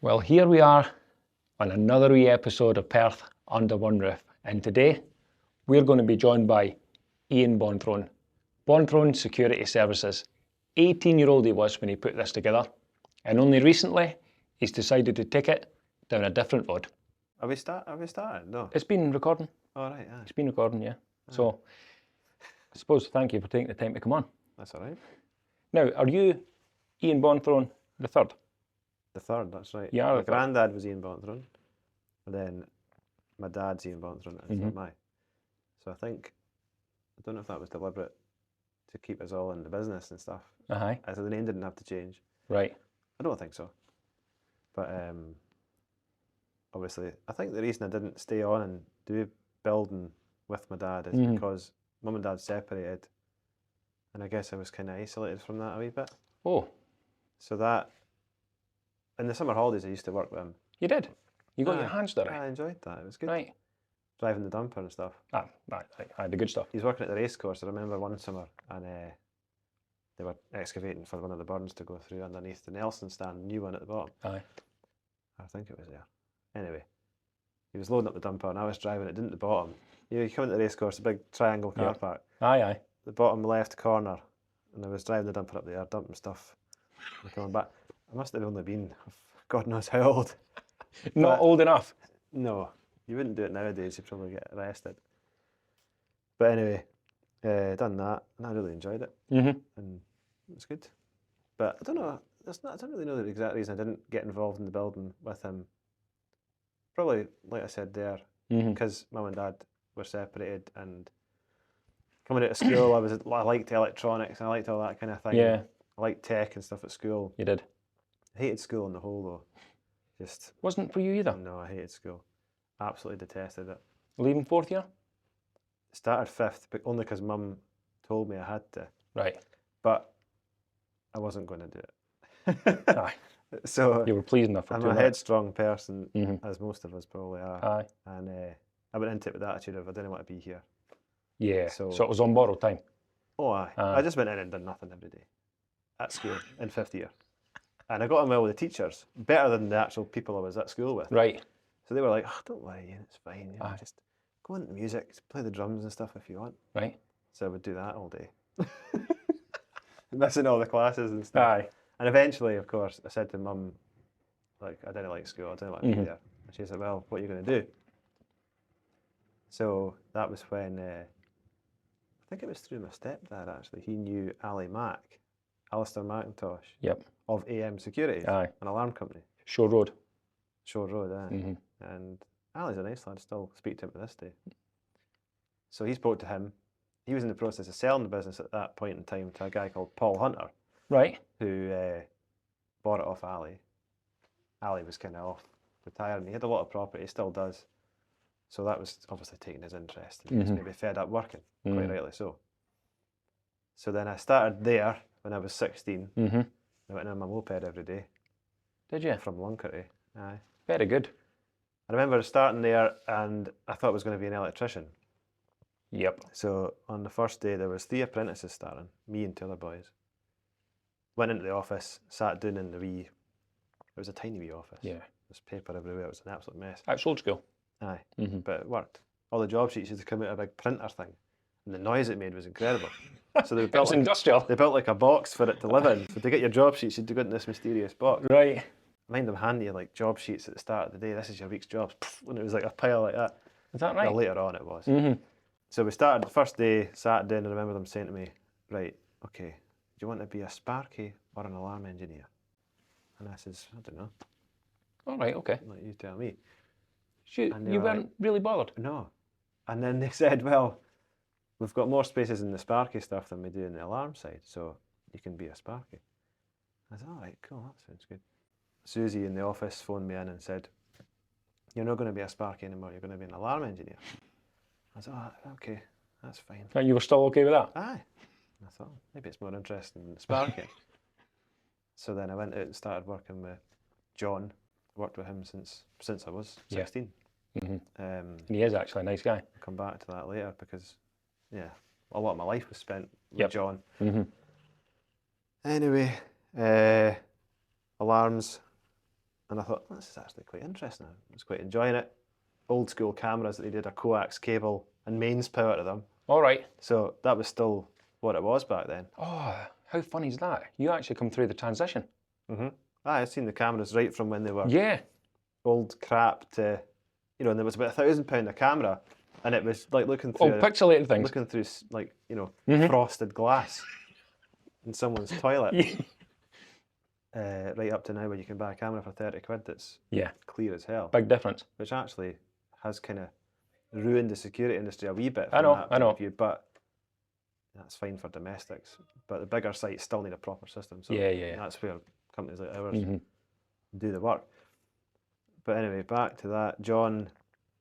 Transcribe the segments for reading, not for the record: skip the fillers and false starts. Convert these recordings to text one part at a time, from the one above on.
Well, here we are on another wee episode of Perth Under One Roof, and today we're going to be joined by Ian Bonthrone. Bonthrone Security Services. 18-year-old he was when he put this together, and only recently he's decided to take it down a different road. Have we started? No. It's been recording. All right, yeah. It's been recording, yeah. So, I suppose thank you for taking the time to come on. That's all right. Now, are you Ian Bonthrone the third? The third, that's right. You are My the third. granddad was Ian Bonthrone, and then my dad's Ian Bonthrone, and so am I. So I don't know if that was deliberate to keep us all in the business and stuff. So the name didn't have to change. Right. I don't think so. But obviously, I think the reason I didn't stay on and do building with my dad is because mum and dad separated, and I guess I was kind of isolated from that a wee bit. Oh. So that, in the summer holidays, I used to work with him. You did? You got your hands dirty? I enjoyed that. It was good. Right. Driving the dumper and stuff. The good stuff. He was working at the race course, I remember one summer, and they were excavating for one of the burns to go through underneath the Nelson stand, new one at the bottom. Aye. I think it was there. Anyway, he was loading up the dumper and I was driving it down at the bottom. You come into the race course, a big triangle car park. Aye. The bottom left corner, and I was driving the dumper up there, dumping stuff and coming back. I must have only been, God knows how old. Not old enough? No, you wouldn't do it nowadays, you'd probably get arrested. But anyway, done that, and I really enjoyed it. And it was good. But I don't know, I don't really know the exact reason I didn't get involved in the building with him. Probably, like I said there, because mum and dad were separated, and coming out of school, I liked electronics, I liked all that kind of thing. Yeah. I liked tech and stuff at school. You did? I hated school on the whole, though. Just wasn't for you either? No, I hated school. Absolutely detested it. Leaving fourth year? Started fifth, but only because mum told me I had to. Right. But I wasn't going to do it. Aye. So you were pleased enough for I'm 2 a minutes. headstrong person, as most of us probably are. Aye. And I went into it with the attitude of I didn't want to be here. Yeah. So it was on borrowed time. Oh, aye. I just went in and done nothing every day at school in fifth year. And I got on well with the teachers, better than the actual people I was at school with. Right. So they were like, "Oh, don't worry, Ian, it's fine. You know, just go into music, play the drums and stuff if you want." Right. So I would do that all day. Missing all the classes and stuff. Aye. And eventually, of course, I said to mum, like, I didn't like school, I didn't want to be there. And she said, "Well, what are you going to do?" So that was when, I think it was through my stepdad actually, he knew Alistair McIntosh. Yep. Of AM Security, Aye. an alarm company. Shore Road. Shore Road, aye. And Ali's a nice lad, still speak to him to this day. So he spoke to him. He was in the process of selling the business at that point in time to a guy called Paul Hunter. Right. Who bought it off Ali. Ali was kind of off retiring. He had a lot of property, he still does. So that was obviously taking his interest. And he was maybe fed up working, quite rightly so. So then I started there when I was 16. I went in on my moped every day. Did you? From Lunkerty. Aye. Very good. I remember starting there and I thought I was going to be an electrician. Yep. So on the first day there was 3 apprentices starting, me and 2 other boys. Went into the office, sat down in it was a tiny wee office. Yeah. There's paper everywhere, it was an absolute mess. At old school. Aye, but it worked. All the job sheets used to come out of a big printer thing. And the noise it made was incredible. So they built industrial. They built like a box for it to live in. So to get your job sheets, you had to go into this mysterious box. Right. I mind them handy like job sheets at the start of the day. This is your week's jobs. And it was like a pile like that. Is that right? Well, later on it was. So we started the first day, sat down, and I remember them saying to me, "Right, okay, do you want to be a Sparky or an alarm engineer?" And I says, "I don't know." All right, okay. Like you tell me. You weren't really bothered? No. And then they said, "Well, we've got more spaces in the Sparky stuff than we do in the alarm side, so you can be a Sparky." I said, "All right, cool, that sounds good." Susie in the office phoned me in and said, "You're not going to be a Sparky anymore, you're going to be an alarm engineer." I said, "Oh, okay, that's fine." And you were still okay with that? Aye. I thought, maybe it's more interesting than Sparky. So then I went out and started working with John. Worked with him since I was 16. And he is actually a nice guy. I'll come back to that later because, yeah, a lot of my life was spent with John. Anyway, alarms, And I thought, this is actually quite interesting. I was quite enjoying it. Old school cameras that they did a coax cable and mains power to them. All right. So that was still what it was back then. Oh, how funny is that? You actually come through the transition. I've seen the cameras right from when they were Yeah. old crap to, and there was about £1,000 a camera, and it was like looking through pixelated things. looking through frosted glass in someone's toilet. Right up to now, where you can buy a camera for 30 quid that's clear as hell. Big difference. Which actually has kind of ruined the security industry a wee bit. I know. Point of view, but that's fine for domestics. But the bigger sites still need a proper system. So that's where companies like ours do the work. But anyway, back to that. John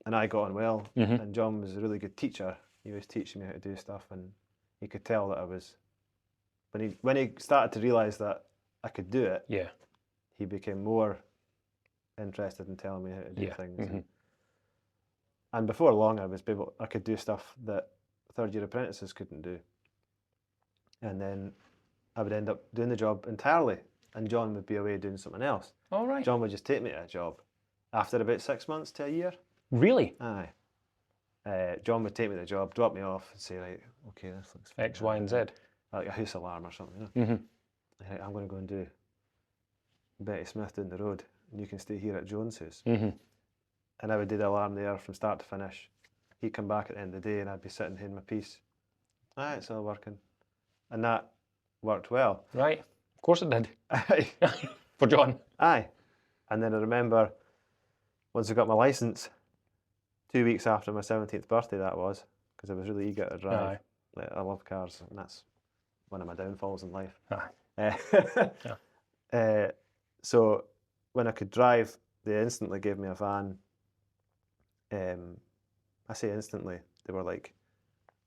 and I got on well, and John was a really good teacher. He was teaching me how to do stuff, and you could tell that I was. When he started to realise that I could do it, he became more interested in telling me how to do things. And before long, I could do stuff that third-year apprentices couldn't do. And then I would end up doing the job entirely, and John would be away doing something else. All right. John would just take me to a job after about 6 months to a year. Really? Aye. John would take me to the job, drop me off, and say, right, okay, this looks fine. X, Y, and Z. Like a house alarm or something. Right, I'm going to go and do Betty Smith down the road, and you can stay here at John's house. And I would do the alarm there from start to finish. He'd come back at the end of the day, and I'd be sitting in my piece. Aye, it's all working. And that worked well. Right. Of course it did. Aye. For John. Aye. And then I remember, once I got my licence, 2 weeks after my 17th birthday that was, because I was really eager to drive. Like, I love cars, and that's one of my downfalls in life. So when I could drive, they instantly gave me a van. I say instantly, they were like,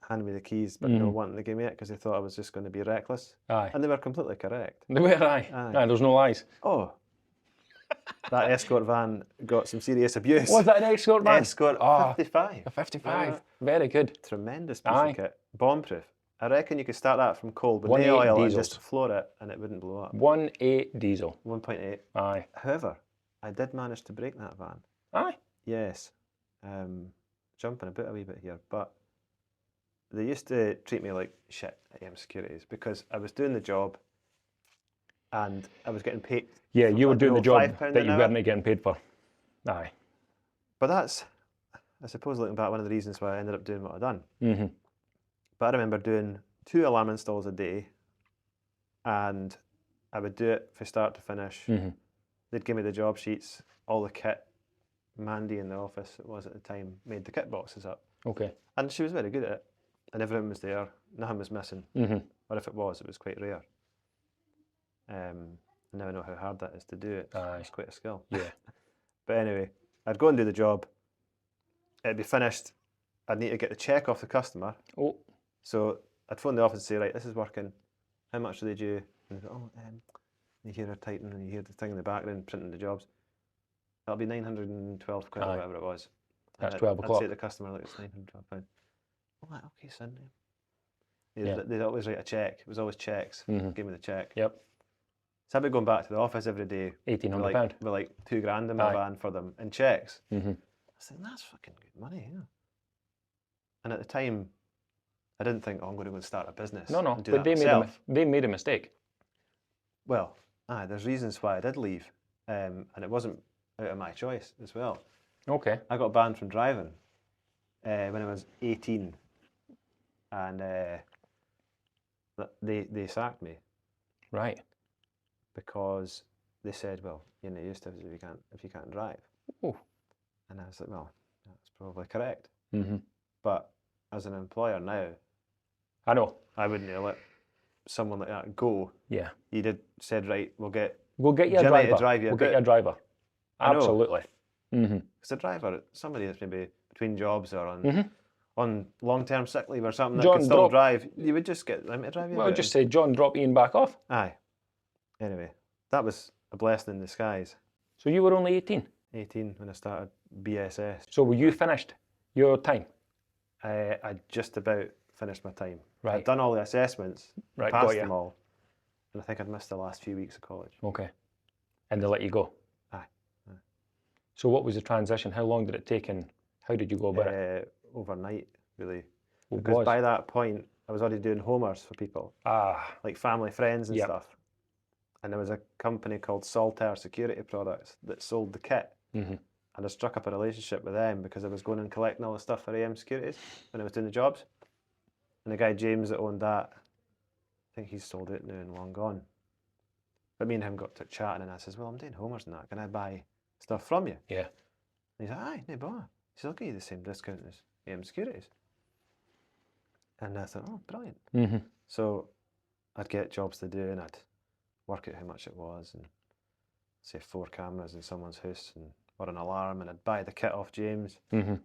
hand me the keys, but no wanting to give me it because they thought I was just going to be reckless. And they were completely correct. They were, aye, there's no lies. Oh, that Escort van got some serious abuse. Was that an Escort van? Escort 55. A 55. Very good. Tremendous piece of kit. Bomb-proof. I reckon you could start that from cold with no oil and just floor it and it wouldn't blow up. 1.8 diesel. 1.8. Aye. However, I did manage to break that van. Aye. Yes. Jumping a bit a wee bit here, but they used to treat me like shit at EM Securities because I was doing the job and I was getting paid. Yeah, you were doing the job that you weren't getting paid for. Aye. But that's, I suppose, looking back, one of the reasons why I ended up doing what I done. But I remember doing 2 alarm installs a day, and I would do it from start to finish. They'd give me the job sheets, all the kit. Mandy in the office, it was at the time, made the kit boxes up. Okay. And she was very good at it, and everything was there, nothing was missing. Or if it was quite rare. Now I know how hard that is to do it. It's quite a skill. Yeah. But anyway, I'd go and do the job. It'd be finished. I'd need to get the check off the customer. So I'd phone the office and say, right, this is working. How much do they due? And they'd go, you hear her typing and you hear the thing in the background printing the jobs. That'll be 912 quid or whatever it was. That's 12 o'clock. I'd say to the customer, like, it's 912 pounds. Oh, okay, son. They'd always write a check. It was always checks. Give me the check. Yep. So I'd be going back to the office every day. £1,800. With like £2,000 in my van for them in checks. I was thinking, that's fucking good money, yeah. And at the time, I didn't think, I'm going to go and start a business. No, and do but that they made a mistake. Well, there's reasons why I did leave. And it wasn't out of my choice as well. Okay. I got banned from driving when I was 18. And they sacked me. Right. Because they said, well, you're not used to it if you can't drive. Oh. And I was like, well, that's probably correct. But as an employer now, I know. I wouldn't have let someone like that go. Yeah. You said, right, we'll get you a Jimmy driver. to drive you. We'll get you a driver. Absolutely. Because a driver, somebody that's maybe between jobs or on long-term sick leave or something that can still drive, you would just get them to drive you. Well, just say, John, drop Ian back off. Aye. Anyway, that was a blessing in disguise. So you were only 18? 18 when I started BSS. So were you finished your time? I just about finished my time. Right. I'd done all the assessments, right, passed them all, and I think I'd missed the last few weeks of college. Okay. And they let you go? Aye. So what was the transition? How long did it take and how did you go about it? Overnight, really. Well, Because was. by that point, I was already doing homers for people, Ah, like family, friends and Yep. stuff. And there was a company called Saltair Security Products that sold the kit. mhm. And I struck up a relationship with them because I was going and collecting all the stuff for AM Securities when I was doing the jobs. And the guy James that owned that, I think he's sold it now and long gone. But me and him got to chatting and I says, well, I'm doing homers and that. Can I buy stuff from you? Yeah. And he's like, aye, no bother. He says, I'll give you the same discount as AM Securities. And I thought, oh, brilliant. Mm-hmm. So I'd get jobs to do and I'd work out how much it was and say 4 cameras in someone's house and or an alarm, and I'd buy the kit off James, Mm-hmm.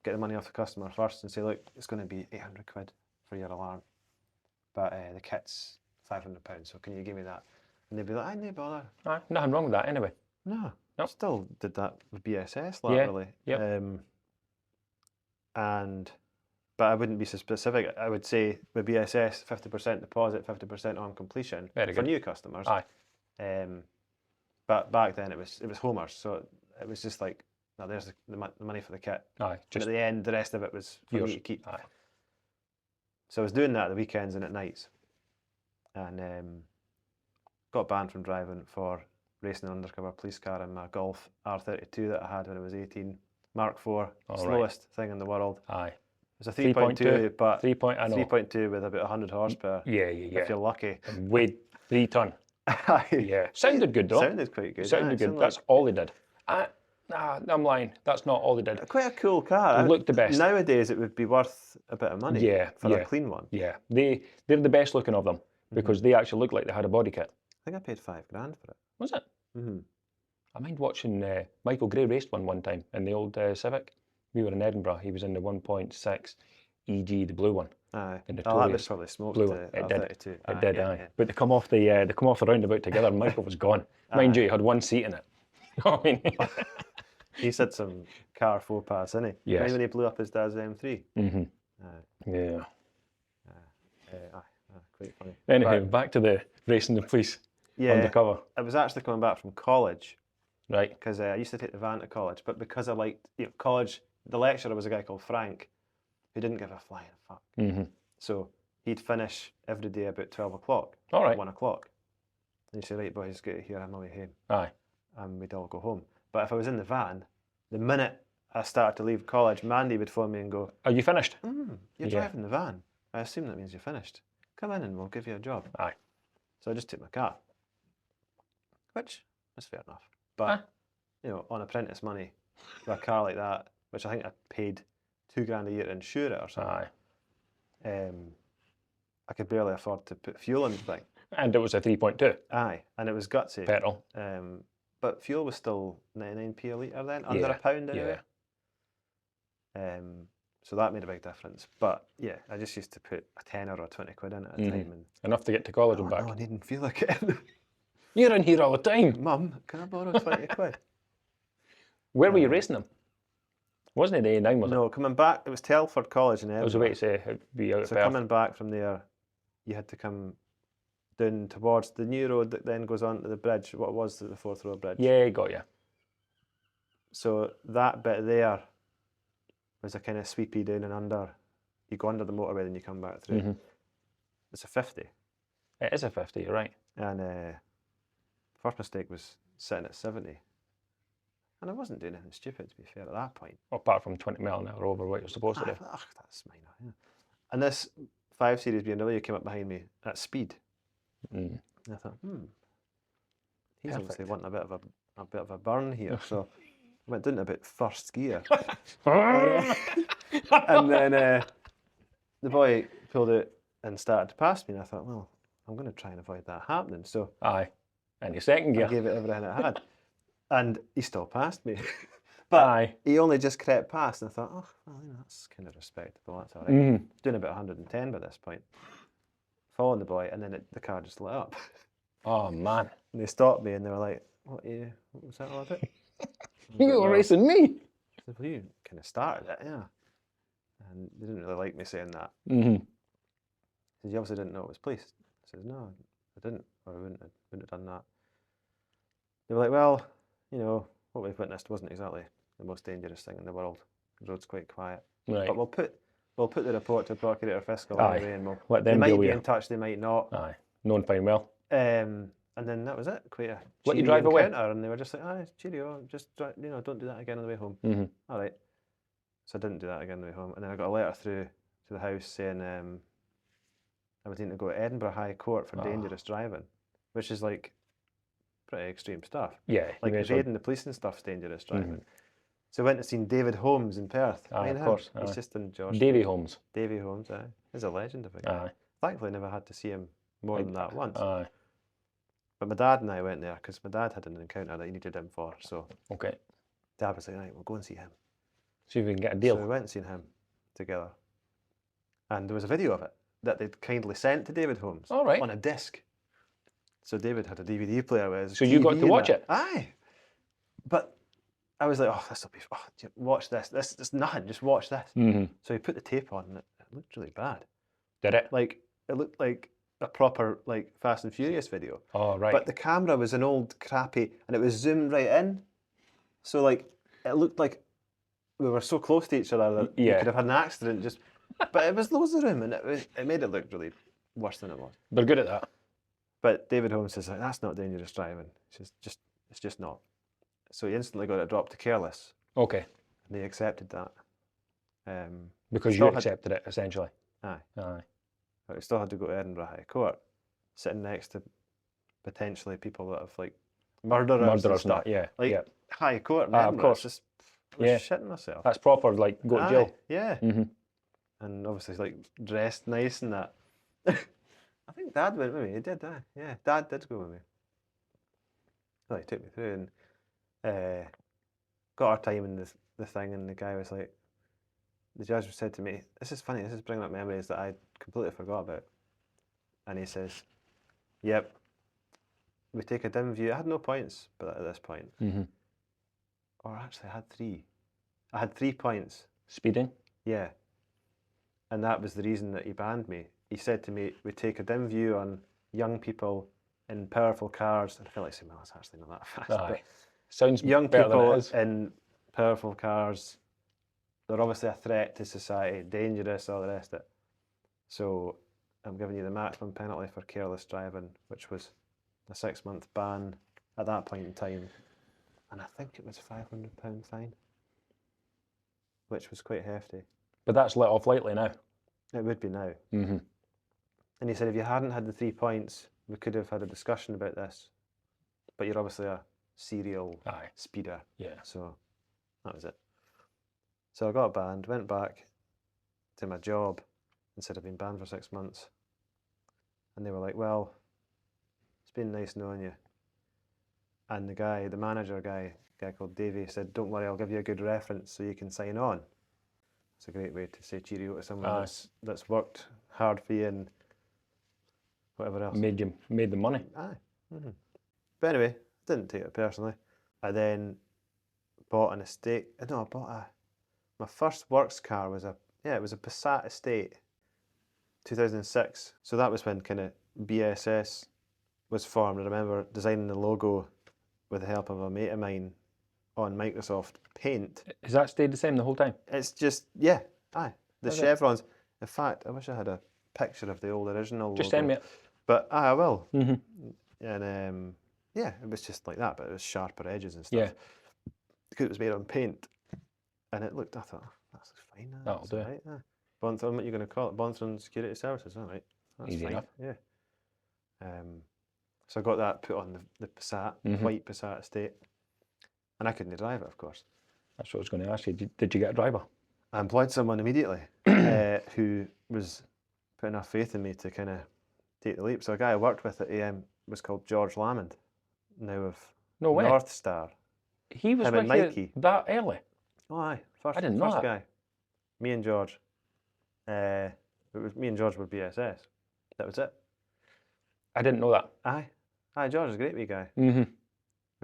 Get the money off the customer first and say, look, it's going to be 800 quid for your alarm, but the kit's £500, so can you give me that? And they'd be like, aye, no bother. Aye, nothing wrong with that anyway. No, Nope. Still did that with BSS Yeah, laterally. yep. But I wouldn't be so specific. I would say with BSS, 50% deposit, 50% on completion Very for good. new customers. Aye. But back then it was homers, so it was just like, no, there's the money for the kit. Aye. And Just at the end, the rest of it was for yours. me to keep. Aye. So I was doing that at the weekends and at nights, and got banned from driving for racing an undercover police car in my Golf R32 that I had when I was 18, Mark IV, All slowest thing in the world. Aye. It's a 3.2, but 3.2 with about 100 horsepower. Yeah. If you're lucky. And weighed 3 ton. Aye. Yeah. Sounded good though. Sounded quite good. Sounded good. That's all they did. I'm lying. That's not all they did. Quite a cool car. It looked the best. Nowadays, it would be worth a bit of money for a clean one. Yeah. They're the best looking of them because they actually look like they had a body kit. I think I paid £5 for it. Was it? Mm-hmm. I mind watching Michael Gray raced one time in the old Civic. We were in Edinburgh. He was in the 1.6 EG, the blue one. Aye. The Oh, that was notorious probably smoked blue the one. It R32. did. It did, aye. Yeah. But they come off the roundabout together and Michael was gone. Mind you, he had one seat in it. I mean, He's had some car faux pas, hasn't he? Yes. Remember when he blew up his dad's M3? mm-hmm. Aye. Yeah. Quite funny. Anyway, back to the racing the police undercover. I was actually coming back from college Right. because I used to take the van to college, but because I liked college, the lecturer was a guy called Frank who didn't give a flying fuck. Mm-hmm. So he'd finish every day about 12 o'clock, All right. 1 o'clock. And he'd say, right, boys, get here, I'm on my way home. Aye. And we'd all go home. But if I was in the van, the minute I started to leave college, Mandy would phone me and go, Are you finished? you're driving the van. I assume that means you're finished. Come in and we'll give you a job. Aye. So I just took my car, which is fair enough. But, on apprentice money, with a car like that, which I think I paid £2,000 a year to insure it or something, Aye. I could barely afford to put fuel in the thing. And it was a 3.2 Aye, and it was gutsy. petrol. But fuel was still 99p a litre then, under a pound anyway. So that made a big difference. But yeah, I just used to put a tenner or 20 quid in at a time. And Enough to get to college and back. no, I needn't feel like it. You're in here all the time. Mum, can I borrow 20 quid? Where were you racing them? Wasn't it A9, was it? No, coming back, it was Telford College in I was about to Edinburgh. say, it'd be out of So Perth. coming back from there, you had to come down towards the new road that then goes on to the bridge, what was the Fourth Road Bridge. Yeah, got you. So that bit there was a kind of sweepy down and under. You go under the motorway, then you come back through. Mm-hmm. It's a 50. It is a 50, you're right. And first mistake was sitting at 70. And I wasn't doing anything stupid, to be fair, at that point. Apart from 20 mile an hour over what you're supposed to do. That's minor. Yeah. And this 5 Series BMW came up behind me at speed. Mm. And I thought, he's Perfect. obviously wanting a bit of a burn here. So I went down to about first gear. And then the boy pulled out and started to pass me, and I thought, well, I'm going to try and avoid that happening. So Aye. And your second gear. I gave it everything it had, and he still passed me. But he only just crept past, and I thought, oh, well, that's kind of respectable. That's all right. Mm-hmm. Doing about 110 by this point. Following the boy, and then the car just lit up. Oh, man. And they stopped me, and they were like, what was that all about? You were racing me. I said, well, you kind of started it, yeah. And they didn't really like me saying that. Mm-hmm. He said, you obviously didn't know it was police. I said, no, I didn't, or I wouldn't have done that. They were like, well, what we've witnessed wasn't exactly the most dangerous thing in the world. The road's quite quiet. Right. But we'll put the report to Procurator Fiscal Aye. anyway, and Let they them might deal be with in touch, they might not. Aye. Known fine well. And then that was it. Quite a Let you cheery drive away? encounter, and they were just like, "Ah, cheerio, just don't do that again on the way home." Mm-hmm. All right. So I didn't do that again on the way home, and then I got a letter through to the house saying I was needing to go to Edinburgh High Court for dangerous driving, which is like pretty extreme stuff. Yeah. Like evading the police and stuff's dangerous driving. So I went to see David Holmes in Perth. Aye, of course. He's just in George. Davy Holmes. Davy Holmes, aye. He's a legend of a guy. Aye. Thankfully, never had to see him more than that once. Aye. But my dad and I went there because my dad had an encounter that he needed him for. So Okay. Dad was like, right, we'll go and see him. See if we can get a deal. So we went and seen him together. And there was a video of it that they'd kindly sent to David Holmes All right. on a disc. So David had a DVD player with his So you got TV to watch it? Aye. But I was like, this will be, watch this. This is nothing, just watch this. Mm-hmm. So he put the tape on and it looked really bad. Did it? Like, it looked like a proper, like, Fast and Furious video. Oh, right. But the camera was an old crappy, and it was zoomed right in. So, like, it looked like we were so close to each other that you could have had an accident just... But it was loads of room, and it made it look really worse than it was. They're good at that. But David Holmes says, like, that's not dangerous driving. It's just not. So he instantly got it dropped to careless. Okay. And they accepted that. Because you accepted it, essentially. Aye. Aye. But we still had to go to Edinburgh High Court, sitting next to potentially people that have, like, murderers and stuff. Not, yeah. Like, yeah. High Court in Of Edinburgh, course. it's just, I was shitting myself. That's proper, like, go to jail. Yeah. Mm-hmm. And obviously, like, dressed nice and that. I think Dad went with me. He did, yeah. Dad did go with me. Well, he took me through and got our time in the thing, and the guy was like, the judge said to me, this is funny, this is bringing up memories that I completely forgot about. And he says, yep, we take a dim view. I had no points but at this point. Mm-hmm. Or actually, I had 3. I had 3 points. Speeding? Yeah. And that was the reason that he banned me. He said to me, we take a dim view on young people in powerful cars. And I feel like saying, well, it's actually not that fast. Aye. Sounds young better people than it is. in powerful cars, they're obviously a threat to society, dangerous, all the rest of it. So I'm giving you the maximum penalty for careless driving, which was a 6-month ban at that point in time. And I think it was £500 fine, which was quite hefty. But that's let off lightly now. It would be now. Mm-hmm. And he said, if you hadn't had the 3 points, we could have had a discussion about this. But you're obviously a serial speeder. Yeah. So that was it. So I got banned, went back to my job and said I've been banned for 6 months. And they were like, well, it's been nice knowing you. And the manager guy, a guy called Davey, said, don't worry, I'll give you a good reference so you can sign on. It's a great way to say cheerio to someone that's worked hard for you and whatever else. Made the money. Aye. Mm-hmm. But anyway, didn't take it personally. I then bought an estate. No, I bought my first works car was a Passat Estate, 2006. So that was when kind of BSS was formed. I remember designing the logo with the help of a mate of mine on Microsoft Paint. Has that stayed the same the whole time? It's just, the chevrons. In fact, I wish I had a picture of the old original Just logo. send me it. But I will. Mm-hmm. And it was just like that, but it was sharper edges and stuff. Yeah. Because it was made on paint. And it looked, I thought, that's fine. That'll do. Right, Bonthrone, what are you going to call it? Bonthrone Security Services, all right. That's Easy fine. enough. Yeah. So I got that put on the Passat, white Passat Estate. And I couldn't drive it, of course. That's what I was going to ask you. Did you get a driver? I employed someone immediately who was putting enough faith in me to kind of take the leap. So a guy I worked with at AM was called George Lamond, now of North Star. He was with you that early? Oh, aye. I didn't know first that. Guy. Me and George. Me and George were BSS. That was it. I didn't know that. Aye, George is a great wee guy. Mm-hmm.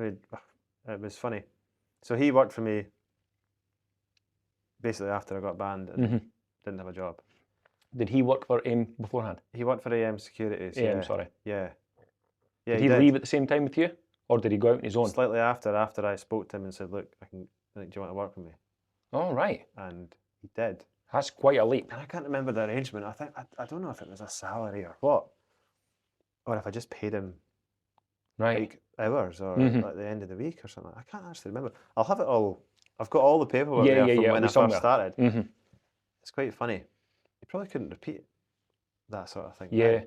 It was funny. So he worked for me basically after I got banned and didn't have a job. Did he work for AIM beforehand? He worked for AM Securities. AM, sorry. Yeah. Did he leave at the same time with you? Or did he go out on his own? Slightly after I spoke to him and said, look, do you want to work with me? Oh, right. And he did. That's quite a leap. And I can't remember the arrangement. I don't know if it was a salary or what, or if I just paid him like hours or at the end of the week or something. I can't actually remember. I'll have it all. I've got all the paperwork there from when I first started. It's quite funny. You probably couldn't repeat that sort of thing. Yeah. Now.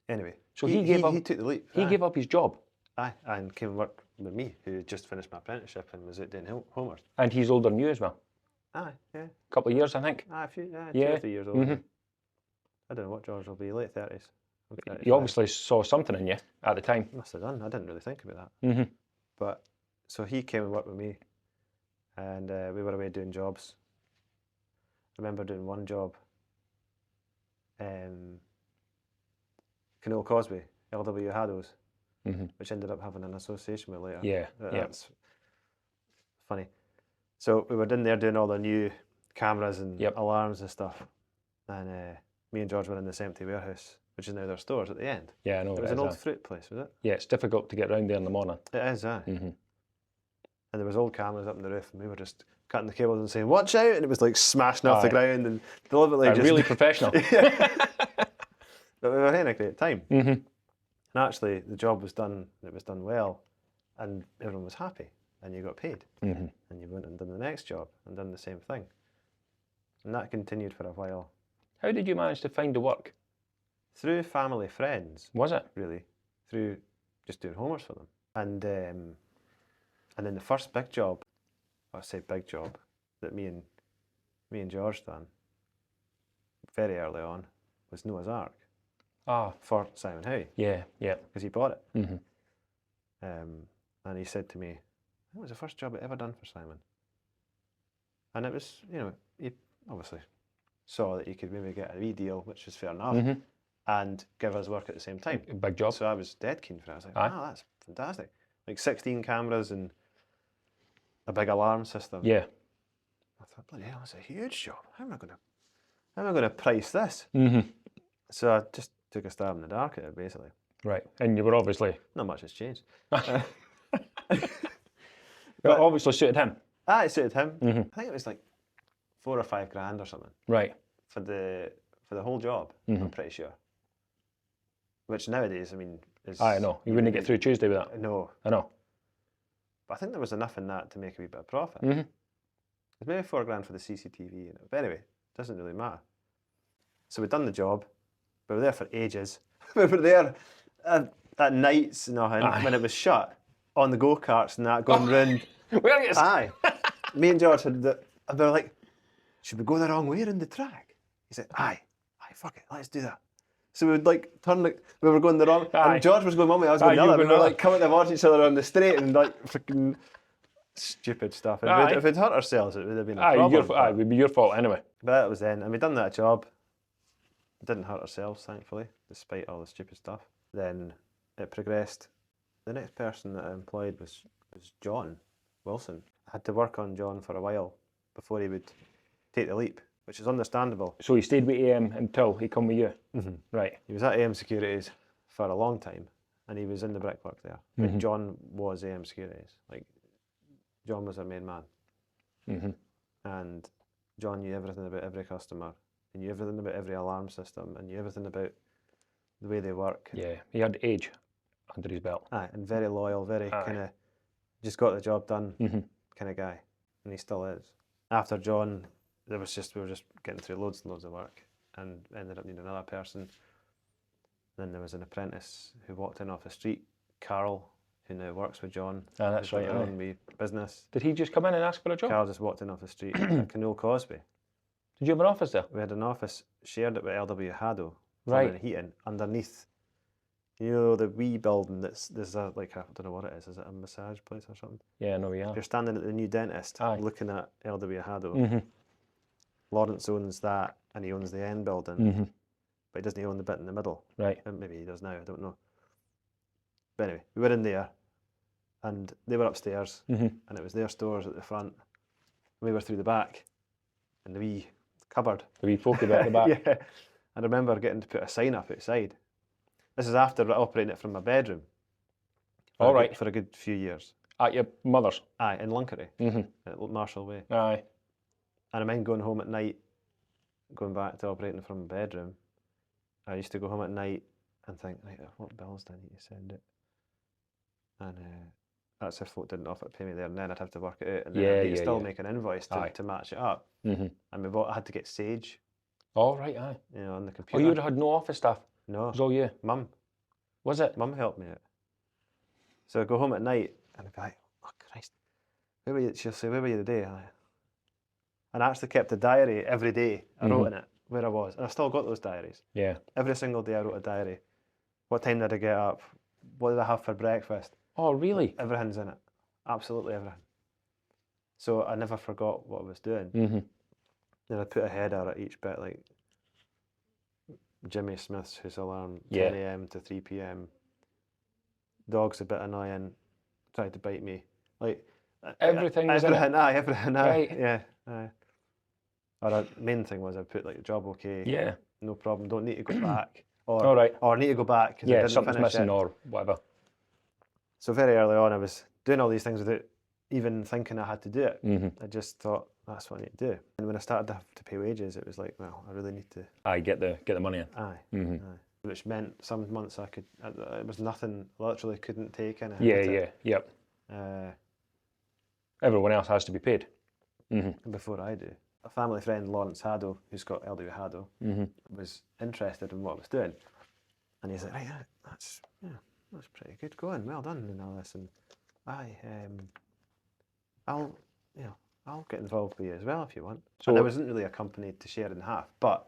Anyway, so he took the leap. He gave up his job. Aye, and came and worked with me, who had just finished my apprenticeship and was out doing homework. And he's older than you as well. Aye, yeah. A couple of years, I think. Aye, 2 or 3 years older. I don't know what George will be, late 30s. He obviously saw something in you at the time. Must have done. I didn't really think about that. But so he came and worked with me, and we were away doing jobs. I remember doing one job, Canal Causeway, LW Haddo's, which ended up having an association with later. Yeah, That's funny. So we were in there doing all the new cameras and alarms and stuff, and me and George were in this empty warehouse, which is now their stores at the end. Yeah, I know. It was an old fruit place, was it? Yeah, it's difficult to get around there in the morning. It is, aye. And there was old cameras up on the roof, and we were just cutting the cables and saying, "Watch out!" And it was like smashing off the ground and deliberately just really professional. But we were having a great time. And actually, the job was done. It was done well, and everyone was happy, and you got paid. And you went and done the next job and done the same thing, and that continued for a while. How did you manage to find the work? Through family friends. Was it? Really, through just doing homeworks for them. And then the first big job, I say big job, that me and George done very early on was Noah's Ark. For Simon Howe. Yeah. Because he bought it. And he said to me, "That was the first job I ever done for Simon." And it was, he obviously saw that he could maybe get a wee deal, which is fair enough, and give us work at the same time. Big job. So I was dead keen for it. I was like, that's fantastic. Like 16 cameras and a big alarm system. Yeah. I thought, bloody hell, that's a huge job. How am I going to price this? So I just took a stab in the dark at it, basically. Right, and you were obviously... Not much has changed. But obviously suited him. It suited him. I think it was like 4 or 5 grand or something. Right. For the whole job, I'm pretty sure. Which nowadays, I mean, is... I know. You wouldn't get through Tuesday with that. No. I know. But I think there was enough in that to make a wee bit of profit. There's maybe 4 grand for the CCTV. But anyway, it doesn't really matter. So we'd done the job. We were there for ages. We were there at nights and when it was shut, on the go-karts and that, going round. Aye. Me and George and they were like, "Should we go the wrong way around the track?" He said, aye, fuck it, let's do that. So we would like turn, like we were going the wrong, and George was going one way, I was going the other. We were like coming towards each other on the straight and like freaking stupid stuff. If we'd hurt ourselves, it would have been a problem. It would be your fault anyway. But that was then, and we'd done that job. Didn't hurt ourselves, thankfully, despite all the stupid stuff. Then it progressed. The next person that I employed was John Wilson. I had to work on John for a while before he would take the leap, which is understandable. So he stayed with AM until he come with you? Right. He was at AM Securities for a long time, and he was in the brickwork there. But John was AM Securities. Like, John was our main man. And John knew everything about every customer. He knew everything about every alarm system, and knew everything about the way they work. Yeah, he had age under his belt. And very loyal, very kind of just got the job done kind of guy, and he still is. After John, we were just getting through loads and loads of work, and ended up needing another person. Then there was an apprentice who walked in off the street, Carl, who now works with John. That's right. Own wee business. Did he just come in and ask for a job? Carl just walked in off the street at Canal Causeway. Did you have an office there? We had an office, shared it with LW Haddo, right, and heating, underneath. You know, the wee building there's like, I don't know what it is it a massage place or something? Yeah, no, yeah. You're standing at the new dentist, looking at LW Haddo. Lawrence owns that, and he owns the end building, but he doesn't own the bit in the middle. Right. And maybe he does now, I don't know. But anyway, we were in there, and they were upstairs, and it was their stores at the front. We were through the back, in the wee cupboard. The wee folk at the back. Yeah. I remember getting to put a sign up outside. This is after operating it from my bedroom All right. For a good few years. At your mother's? Aye, in Lunkery, at Marshall Way. Aye. And I mind going home at night, going back to operating from my bedroom. I used to go home at night and think, right, what bills do I need to send it? And that's if folk didn't offer to pay me there, and then I'd have to work it out, and then I'd need to still make an invoice to match it up. And I had to get Sage. All right, aye. You know, on the Oh, computer. you had no office staff? No. It was all you? Mum. Was it? Mum helped me out. So I'd go home at night, and I'd be like, oh Christ, where were you? She'll say, where were you today? And I actually kept a diary every day. I wrote in it where I was, and I've still got those diaries. Yeah. Every single day I wrote a diary. What time did I get up? What did I have for breakfast? Oh, really? Everything's in it. Absolutely everything. So I never forgot what I was doing. Then I'd put a header at each bit, like Jimmy Smith's house alarm, 10 a.m. to 3 p.m. Dog's a bit annoying, tried to bite me. Like everything was in it? Aye, everything. Aye. Right. Yeah. Aye. Or the main thing was I put like job okay. Yeah. No problem. Don't need to go back. Or all right. Or need to go back because I didn't something's finish missing it. or whatever. So very early on, I was doing all these things without even thinking I had to do it. I just thought that's what I need to do. And when I started to have to pay wages, it was like, well, I really need to. Aye, get the money in. Aye. Aye. Which meant some months it was nothing. Literally couldn't take in. Yep. Everyone else has to be paid. Before I do. A family friend, Lawrence Haddo, who's got LW Haddo, was interested in what I was doing, and he's like, right, that's pretty good going, well done, and all this, and I'll get involved with you as well if you want. So and I wasn't really a company to share in half, but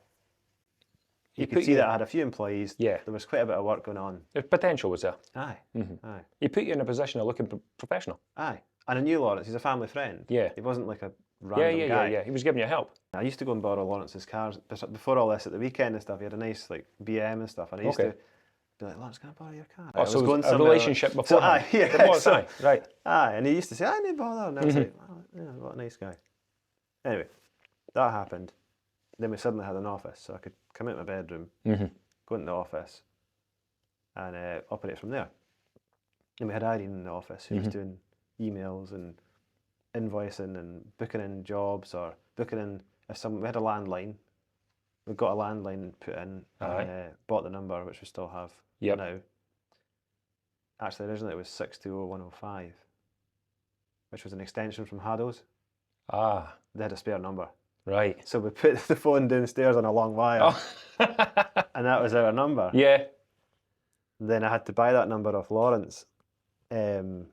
you could see that I had a few employees. Yeah, there was quite a bit of work going on. The potential was there. Aye, aye. He put you in a position of looking professional. Aye, and I knew Lawrence. He's a family friend. Yeah, he wasn't like a random guy. Yeah. He was giving you help. I used to go and borrow Lawrence's cars before all this at the weekend and stuff. He had a nice like BM and stuff, and I used to be like, Lawrence, can I borrow your car? Oh, so it was a relationship before. So, aye, yeah, so, right. Aye, and he used to say, I need bother, and I was like, oh, yeah, what a nice guy. Anyway, that happened. Then we suddenly had an office, so I could come out of my bedroom, go into the office, and operate from there. And we had Irene in the office who was doing emails and invoicing and booking in jobs or booking in we had a landline. We got a landline put in and bought the number, which we still have now. Actually, originally it was 620105, which was an extension from Haddo's. Ah. They had a spare number. Right. So we put the phone downstairs on a long wire, and that was our number. Yeah. Then I had to buy that number off Lawrence. Then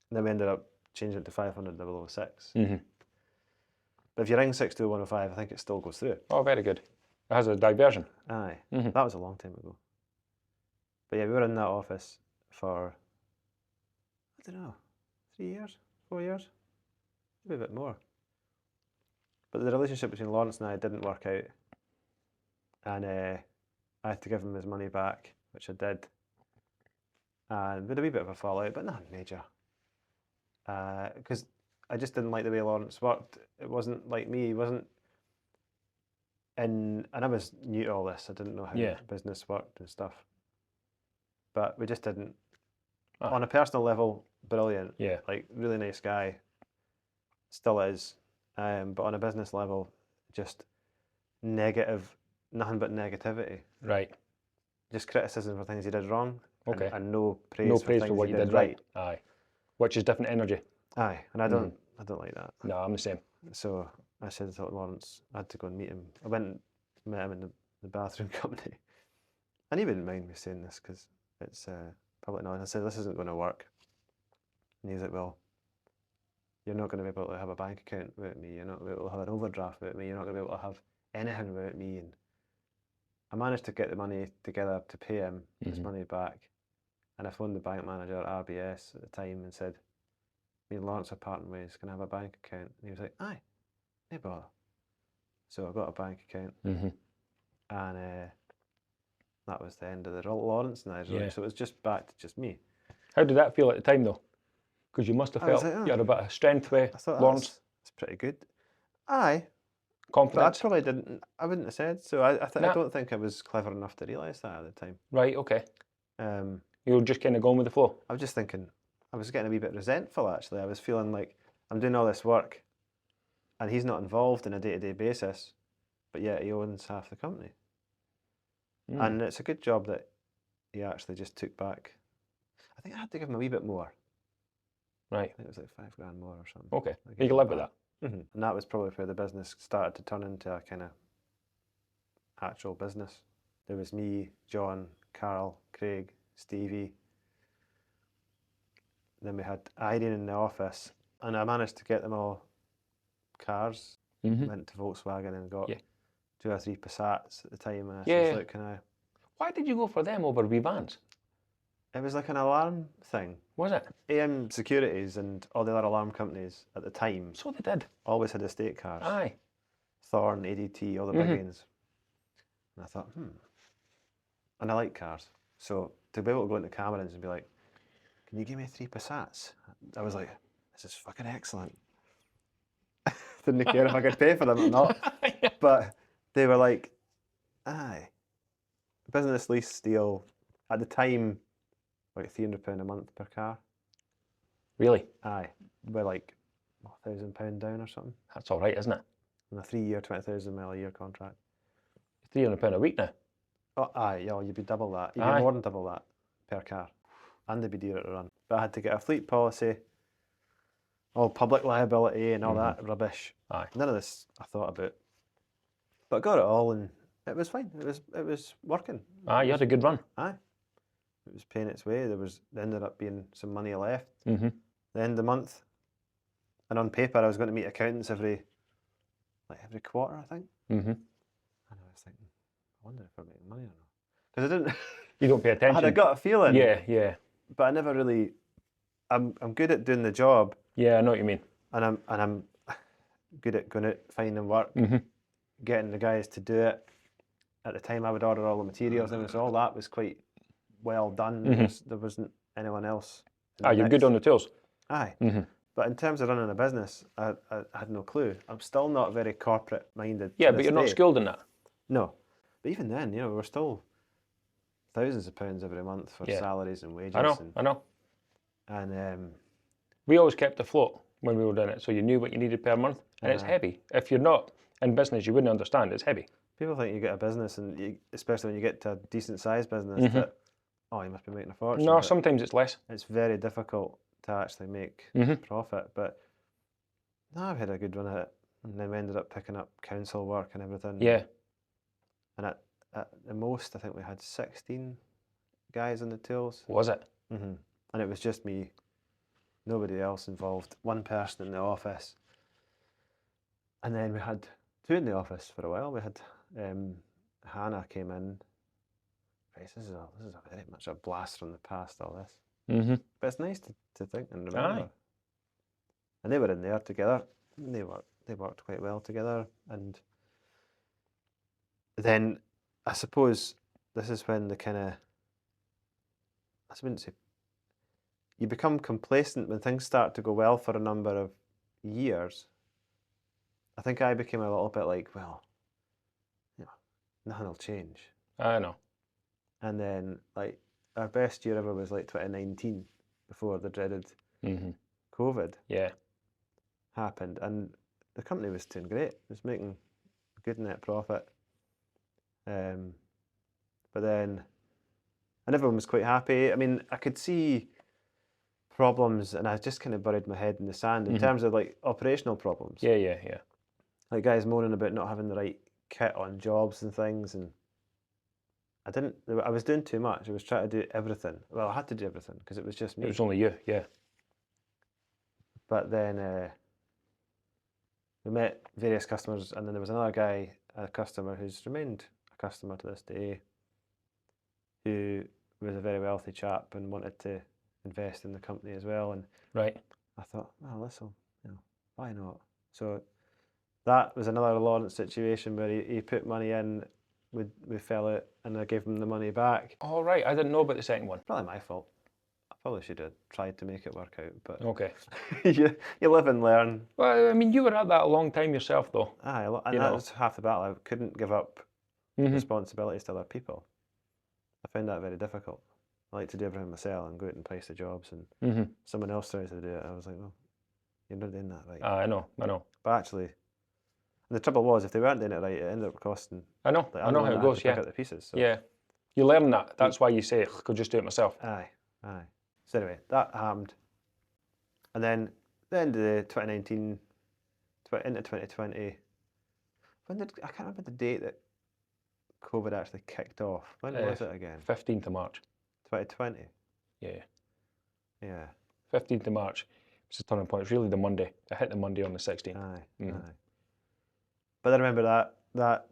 we ended up changing it to 500-006. But if you ring 62105, I think it still goes through. Oh, very good. It has a diversion. Aye. That was a long time ago. But yeah, we were in that office for, I don't know, 3 years, 4 years, maybe a bit more. But the relationship between Lawrence and I didn't work out. And I had to give him his money back, which I did. And we had a wee bit of a fallout, but nothing major. Because I just didn't like the way Lawrence worked. It wasn't like me. He wasn't and I was new to all this. I didn't know how business worked and stuff. But we just didn't. On a personal level, brilliant. Yeah. Like, really nice guy. Still is. But on a business level, just negative, nothing but negativity. Right. Just criticism for things he did wrong. Okay. And no praise for what you did right. Aye. Which is different energy. Aye. And I don't like that. No, I'm the same. So I said to Lawrence, I had to go and meet him. I went and met him in the bathroom company. And he wouldn't mind me saying this because it's public knowledge. I said, this isn't going to work. And he's like, well, you're not going to be able to have a bank account without me. You're not going to be able to have an overdraft without me. You're not going to be able to have anything without me. And I managed to get the money together to pay him his money back. And I phoned the bank manager at RBS at the time and said, me and Lawrence are parting ways, can I have a bank account? And he was like, aye, no bother. So I got a bank account. And that was the end of the Lawrence and I. So it was just back to just me. How did that feel at the time though? Because you must have felt like, you had a bit of strength with Lawrence. That's pretty good. Aye. Confidence? But I probably didn't, I wouldn't have said. So I don't think I was clever enough to realise that at the time. Right, okay. You were just kind of going with the flow. I was just thinking, I was getting a wee bit resentful actually. I was feeling like I'm doing all this work and he's not involved on a day-to-day basis, but yet he owns half the company. And it's a good job that he actually just took back. I think I had to give him a wee bit more. Right. I think it was like $5,000 more or something. Okay. You can live with that. And that was probably where the business started to turn into a kind of actual business. There was me, John, Carl, Craig, Stevie. Then we had Irene in the office, and I managed to get them all cars. Went to Volkswagen and got 2 or 3 Passats at the time, and I said, "Look, can I?" Why did you go for them over wee vans? It was like an alarm thing. Was it? AM Securities and all the other alarm companies at the time. So they did. Always had estate cars. Aye. Thorn, ADT, all the big ones. And I thought, And I like cars. So to be able to go into Camerons and be like, "Can you give me 3 Passats?" I was like, this is fucking excellent. Didn't care if I could pay for them or not. But they were like, aye. Business lease deal at the time, like £300 a month per car. Really? Aye. We're like £1,000 down or something. That's all right, isn't it? On a 3-year, 20,000 mile a year contract. £300 a week now. Oh, aye, yeah, you'd be double that. You'd be more than double that per car. And they'd be dearer to run. But I had to get a fleet policy, all public liability and all that rubbish. Aye. None of this I thought about. But I got it all and it was fine. It was working. Aye, you had a good run. Aye. It was paying its way. There ended up being some money left. The end of the month. And on paper I was going to meet accountants every quarter, I think. And I was thinking, I wonder if we're making money or not. Because I didn't You don't pay attention. I had a gut feeling. Yeah. But I never really I'm good at doing the job. Yeah, I know what you mean. And I'm good at going out, finding work, getting the guys to do it. At the time I would order all the materials and so all that was quite well done. There wasn't anyone else. You're good on the tools. Aye. But in terms of running a business, I had no clue. I'm still not very corporate minded. Yeah, but you're not skilled in that. No. But even then, we're still thousands of pounds every month for salaries and wages. I know. And we always kept afloat when we were doing it, so you knew what you needed per month, and it's heavy. If you're not in business, you wouldn't understand. It's heavy. People think you get a business, and especially when you get to a decent sized business, that you must be making a fortune. No, sometimes it's less. It's very difficult to actually make profit. But no, I've had a good run at it, and then we ended up picking up council work and everything. Yeah. And at the most, I think we had 16 guys on the tools. Was it? And it was just me, nobody else involved, one person in the office. And then we had 2 in the office for a while. We had Hannah came in. Christ, this is a very much a blast from the past, all this. But it's nice to think and remember. And they were in there together. And they worked quite well together. And then I suppose this is when the kind of, I wouldn't say, you become complacent when things start to go well for a number of years. I think I became a little bit like, well, nothing will change. I know. And then, like, our best year ever was like 2019, before the dreaded COVID happened. And the company was doing great. It was making good net profit. But then, and everyone was quite happy. I mean, I could see problems, and I just kind of buried my head in the sand in terms of like operational problems. Yeah. Like guys moaning about not having the right kit on jobs and things, and I was doing too much. I was trying to do everything. Well, I had to do everything because it was just me. It was only you, yeah. But then we met various customers, and then there was another guy, a customer who's remained a customer to this day, who was a very wealthy chap and wanted to invest in the company as well. And right. I thought, well, this'll, why not? So that was another Lawrence situation where he put money in, we fell out, and I gave him the money back. All right, I didn't know about the second one. Probably my fault. I probably should have tried to make it work out, but okay. you live and learn. Well, I mean, you were at that a long time yourself, though. Aye, and that was half the battle. I couldn't give up responsibilities to other people. I found that very difficult. I like to do everything myself and go out and price the jobs, and someone else tries to do it. I was like, well, you're not doing that right. I know. But actually, and the trouble was, if they weren't doing it right, it ended up costing. I know. Like, I know how it goes. to pick out the pieces. So. Yeah. You learn that. That's why you say, I could just do it myself. Aye. So anyway, that happened. And then the end of the 2019, into 2020, I can't remember the date that COVID actually kicked off. When was it again? 15th of March. 2020? Yeah. 15th of March. It's a turning point. It's really the Monday. I hit the Monday on the 16th. Aye. But I remember that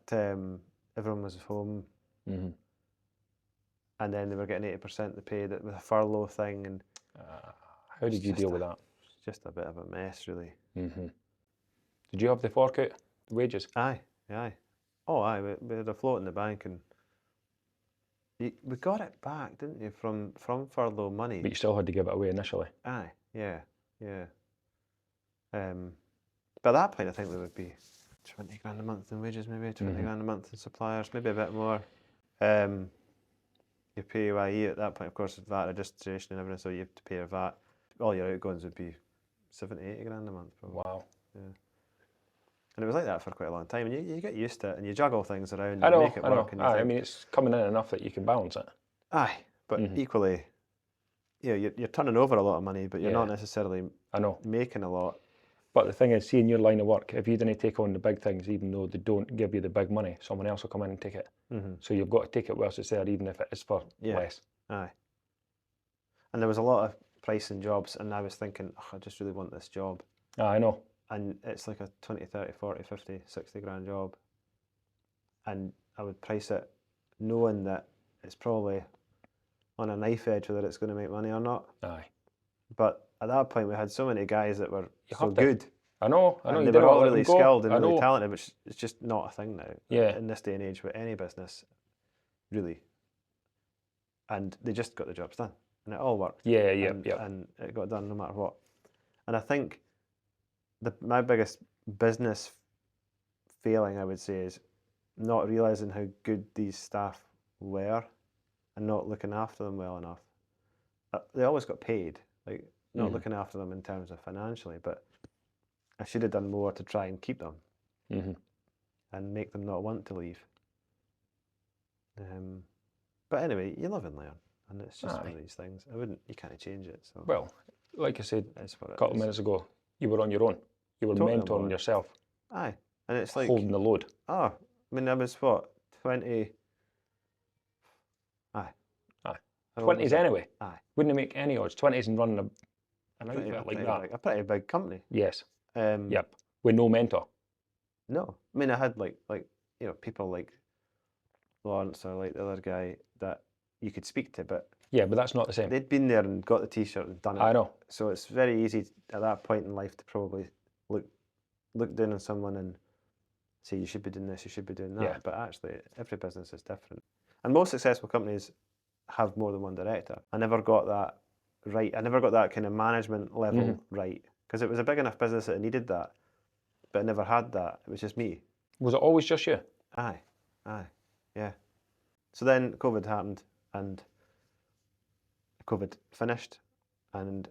everyone was home. And then they were getting 80% the pay with a furlough thing. And how did you deal with that? It's just a bit of a mess, really. Did you have the fork out, the wages? Aye. Oh, aye. We had a float in the bank, and we got it back, didn't you, from furlough money? But you still had to give it away initially. Aye. Yeah. But at that point, I think there would be 20 grand a month in wages, maybe 20 grand a month in suppliers, maybe a bit more. Your PAYE at that point, of course, VAT registration and everything, so you have to pay your VAT. All your outgoings would be 70, 80 grand a month, probably. Wow. Yeah. And it was like that for quite a long time, and you get used to it, and you juggle things around, I know, make it work. And I mean, it's coming in enough that you can balance it. Aye, but equally, you're turning over a lot of money, but you're not necessarily making a lot. But the thing is, see, in your line of work, if you didn't take on the big things, even though they don't give you the big money, someone else will come in and take it. So you've got to take it whilst it's there, even if it is for less. Aye. And there was a lot of pricing jobs, and I was thinking, I just really want this job. I know. And it's like a 20, 30, 40, 50, 60 grand job. And I would price it knowing that it's probably on a knife edge whether it's going to make money or not. Aye. But at that point, we had so many guys that were so good. I know. And they were all really skilled and really talented, which is just not a thing now. Yeah. In this day and age with any business, really. And they just got the jobs done. And it all worked. Yeah. And it got done no matter what. And I think my biggest business failing, I would say, is not realising how good these staff were and not looking after them well enough. They always got paid, like not looking after them in terms of financially, but I should have done more to try and keep them and make them not want to leave. But anyway, you live and learn, and it's just one of these things. You can't change it. So well, like I said a couple of minutes ago, you were on your own. You were totally mentoring yourself. Aye, and it's like holding the load. I mean, I was what, 20? Aye. 20s anyway. Aye. Wouldn't it make any odds? 20s and running an outfit like that. A pretty big company. Yes. Yep. With no mentor. No. I mean, I had like people like Lawrence or like the other guy that you could speak to, but yeah, but that's not the same. They'd been there and got the T-shirt and done it. I know. So it's very easy at that point in life to probably look down on someone and say you should be doing this, you should be doing that. Yeah. But actually, every business is different, and most successful companies have more than one director. I never got that right. I never got that kind of management level right, because it was a big enough business that it needed that, but I never had that. It was just me. Was it always just you? Aye, yeah. So then COVID happened, and COVID finished, and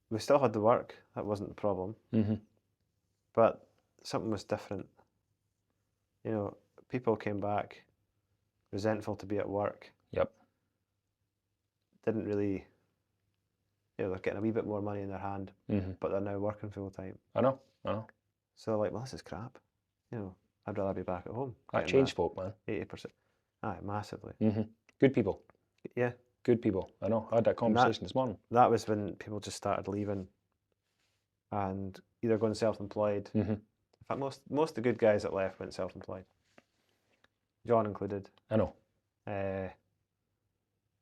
we still had the work. That wasn't the problem. But something was different. You know, people came back resentful to be at work. Yep. Didn't really, they're getting a wee bit more money in their hand, but they're now working full time. I know. So like, well, this is crap. I'd rather be back at home. That changed folk, man. 80%. Aye, massively. Good people. Yeah. Good people. I know. I had that conversation this morning. That was when people just started leaving and either going self-employed. In fact, most of the good guys that left went self-employed. John included. I know.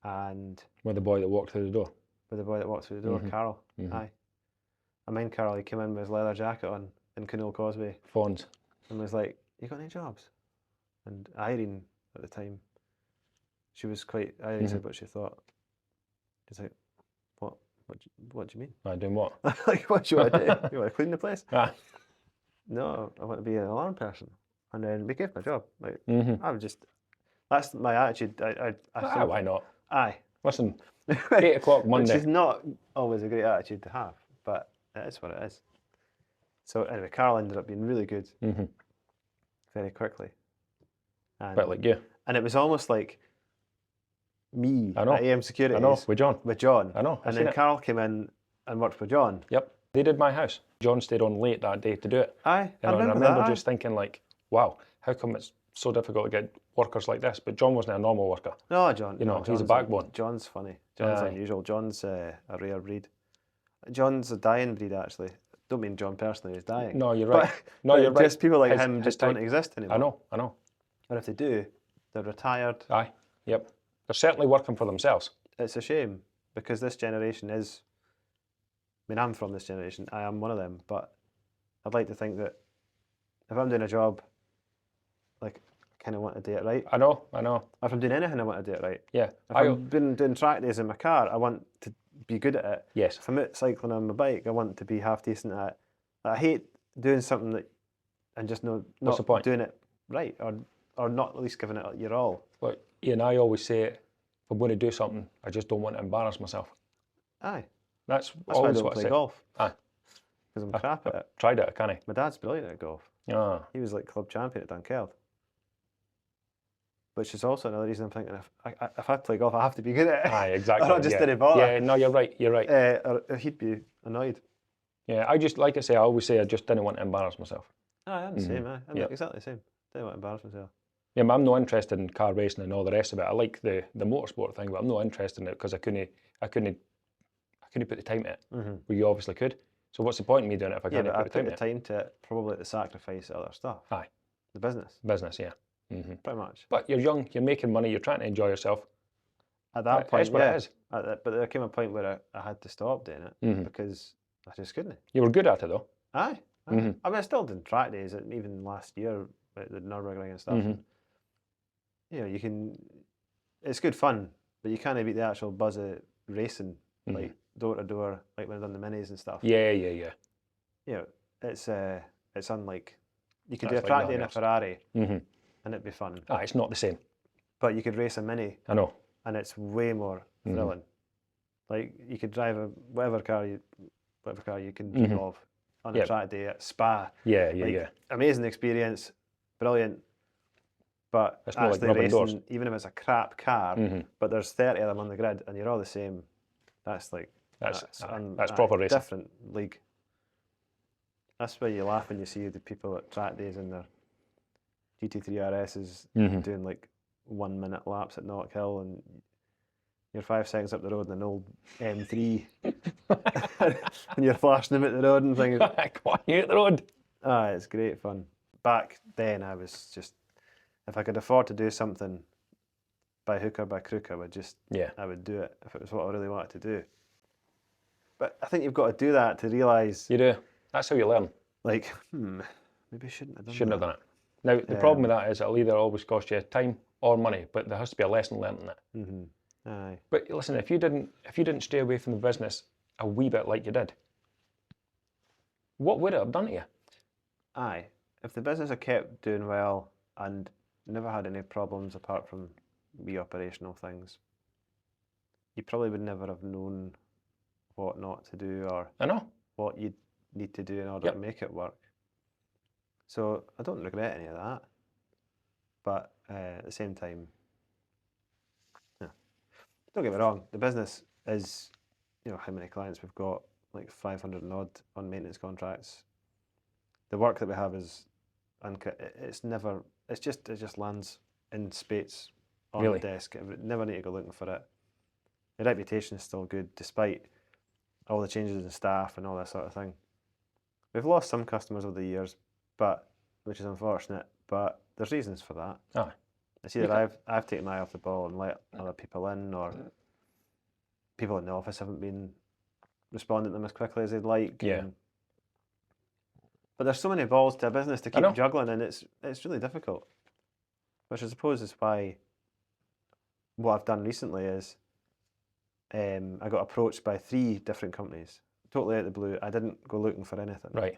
And with the boy that walked through the door. With the boy that walked through the door, Carol. Aye. I mind Carol, he came in with his leather jacket on in Canole Causeway. Fawns. And was like, you got any jobs? And Irene, at the time, she was quite, Irene said what she thought. She's like, what do you mean? Doing what? Like, what do you want to do? You want to clean the place? No, I want to be an alarm person. And then we gave my job. Like, I was just, that's my attitude. Why not? Aye. Listen, 8 o'clock Which Monday. is not always a great attitude to have, but it is what it is. So anyway, Carl ended up being really good very quickly. And, Bit like you. And it was almost like me I know. at AM Securities. I know, with John. With John. I know, I've And seen then it. Carl came in and worked with John. Yep. They did my house. John stayed on late that day to do it. Aye, And I I remember that, just thinking like, wow, how come it's so difficult to get workers like this? But John wasn't a normal worker. No, John. You know, John's he's a backbone. John's funny. John's Aye. unusual. John's a rare breed. John's a dying breed, actually. Don't mean John personally is dying. No, you're right. But You're right. Just people like His him just type. don't exist anymore. I know. And if they do, they're retired. Aye, yep. They're certainly working for themselves. It's a shame because this generation is. I mean, I'm from this generation. I am one of them. But I'd like to think that if I'm doing a job, like, I kind of want to do it right. I know. If I'm doing anything, I want to do it right. Yeah. If I've been doing track days in my car, I want to be good at it. Yes. If I'm out cycling on my bike, I want to be half decent at it. I hate doing something that and just not What's the point? doing it right or not at least giving it your all. Look, Ian, I always say if I'm going to do something, I just don't want to embarrass myself. Aye. That's why I always don't what I play say. golf. Aye. Because I'm crap at it. Tried it, can't I? My dad's brilliant at golf. Ah. He was like club champion at Dunkeld. Which is also another reason I'm thinking if I play golf, I have to be good at it. Aye, exactly. Or I just didn't bother. Yeah, no, you're right. Or he'd be annoyed. Yeah, I just, like I say, I always say I just didn't want to embarrass myself. Aye, I'm the same. I'm exactly the same. Didn't want to embarrass myself. Yeah, but I'm not interested in car racing and all the rest of it. I like the motorsport thing, but I'm not interested in it because I couldn't put the time to it. Mm-hmm. Well, you obviously could. So what's the point in me doing it if I Yeah, can't but I put put the the time to it? time to it probably at the sacrifice of other stuff. Aye. The business. Business, yeah. Pretty much. But you're young, you're making money, you're trying to enjoy yourself. At that point, That's what it is. But there came a point where I had to stop doing it because I just couldn't. You were good at it though. Aye. I mean, I still did track days, even last year at the Nürburgring and stuff. And, you know, it's good fun, but you can't beat the actual buzz of racing, like door to door, like when I've done the minis and stuff. Yeah. You know, it's unlike, you could do a That's track like day in a nothing Ferrari else. and it'd be fun. It's not the same. But you could race a mini I know. and it's way more thrilling. Like you could drive whatever car you can dream of on a track day at Spa. Yeah. Amazing experience, brilliant. But It's not like actually rubbing racing, doors. even if it's a crap car, but there's 30 of them on the grid and you're all the same, that's proper racing. Different league. That's why you laugh when you see the people at track days in their GT3 RSs doing like 1 minute laps at Knock Hill and you're 5 seconds up the road in an old M3 and you're flashing them at the road and thinking, Come on, you hit the road. It's great fun. Back then I was just, if I could afford to do something by hook or by crook, I would do it if it was what I really wanted to do. But I think you've got to do that to realise. You do. That's how you learn. Like, maybe I shouldn't have done Shouldn't have done it. Now, the problem with that is it'll either always cost you time or money, but there has to be a lesson learned in it. Aye. But listen, if you didn't stay away from the business a wee bit like you did, what would it have done to you? Aye. If the business had kept doing well and never had any problems apart from wee operational things, you probably would never have known what not to do or I know. what you'd need to do in order to make it work. So I don't regret any of that. But at the same time, don't get me wrong, the business is, you know, how many clients we've got, like 500 and odd on maintenance contracts. The work that we have is, it just lands in spates on the desk. We never need to go looking for it. The reputation is still good despite all the changes in staff and all that sort of thing. We've lost some customers over the years, which is unfortunate, but there's reasons for that. It's either I've taken my eye off the ball and let other people in, or people in the office haven't been responding to them as quickly as they'd like. But there's so many balls to a business to keep juggling, and it's really difficult. Which I suppose is why what I've done recently is I got approached by 3 different companies, totally out of the blue. I didn't go looking for anything. Right.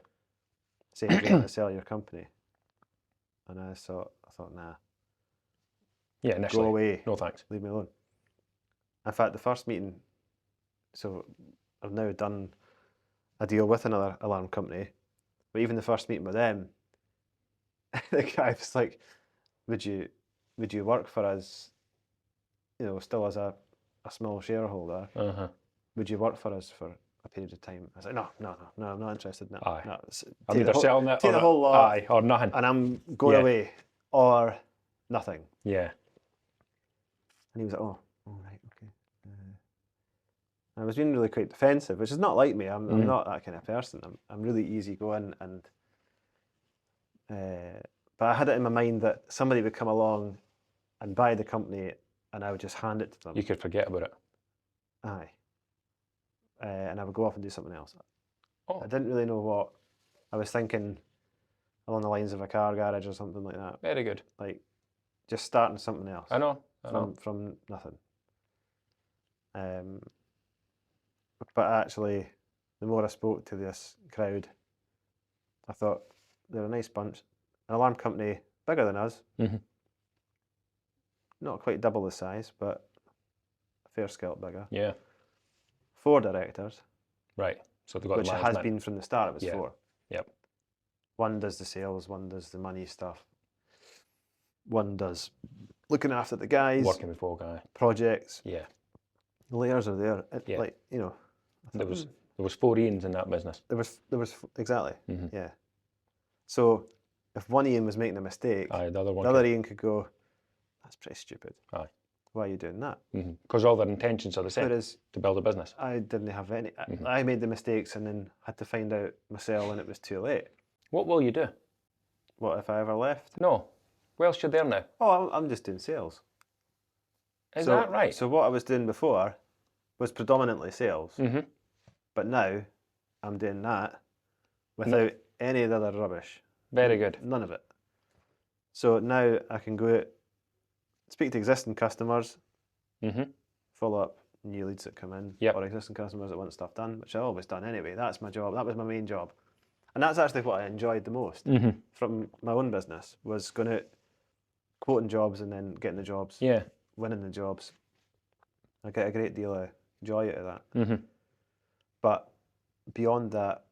Saying, do you want to sell your company? And I thought, nah. Yeah, initially. Go away. No thanks. Leave me alone. In fact, the first meeting, so I've now done a deal with another alarm company, but even the first meeting with them, the guy was like, would you work for us, still as a small shareholder, would you work for us for a period of time? I was like, no, I'm not interested in that. Aye. No, I'm either selling it take the whole lot, aye, or nothing. and I'm going away, or nothing. Yeah. And he was like, oh, all right, okay. I was being really quite defensive, which is not like me. I'm not that kind of person. I'm really easygoing, and but I had it in my mind that somebody would come along and buy the company, and I would just hand it to them. You could forget about it. Aye. And I would go off and do something else. Oh. I didn't really know what I was thinking, along the lines of a car garage or something like that. Very good. Like just starting something else. I know. From nothing. But actually, the more I spoke to this crowd, I thought they're a nice bunch. An alarm company bigger than us, not quite double the size, but a fair scale bigger. Yeah. 4 directors. Right. So they've got which has been from the start. It was 4. Yep. One does the sales, one does the money stuff, one does looking after the guys, working with 4 guys, projects. Yeah. The layers are there. Yeah. Like There was 4 Ians in that business. There was exactly. Yeah. So if one Ian was making a mistake, aye, the other Ian could go, "That's pretty stupid. Aye. Why are you doing that?" Because all their intentions are the same. Whereas to build a business. I didn't have any. I made the mistakes and then had to find out myself when it was too late. What will you do? What if I ever left? No. Where else you there now? Oh, I'm just doing sales. Is that right? So what I was doing before was predominantly sales. But now I'm doing that without any of the other rubbish. Very good. None of it. So now I can go out, speak to existing customers, follow up new leads that come in, or existing customers that want stuff done, which I've always done anyway. That's my job. That was my main job. And that's actually what I enjoyed the most from my own business, was going out, quoting jobs and then getting the jobs, winning the jobs. I get a great deal of joy out of that. But beyond that,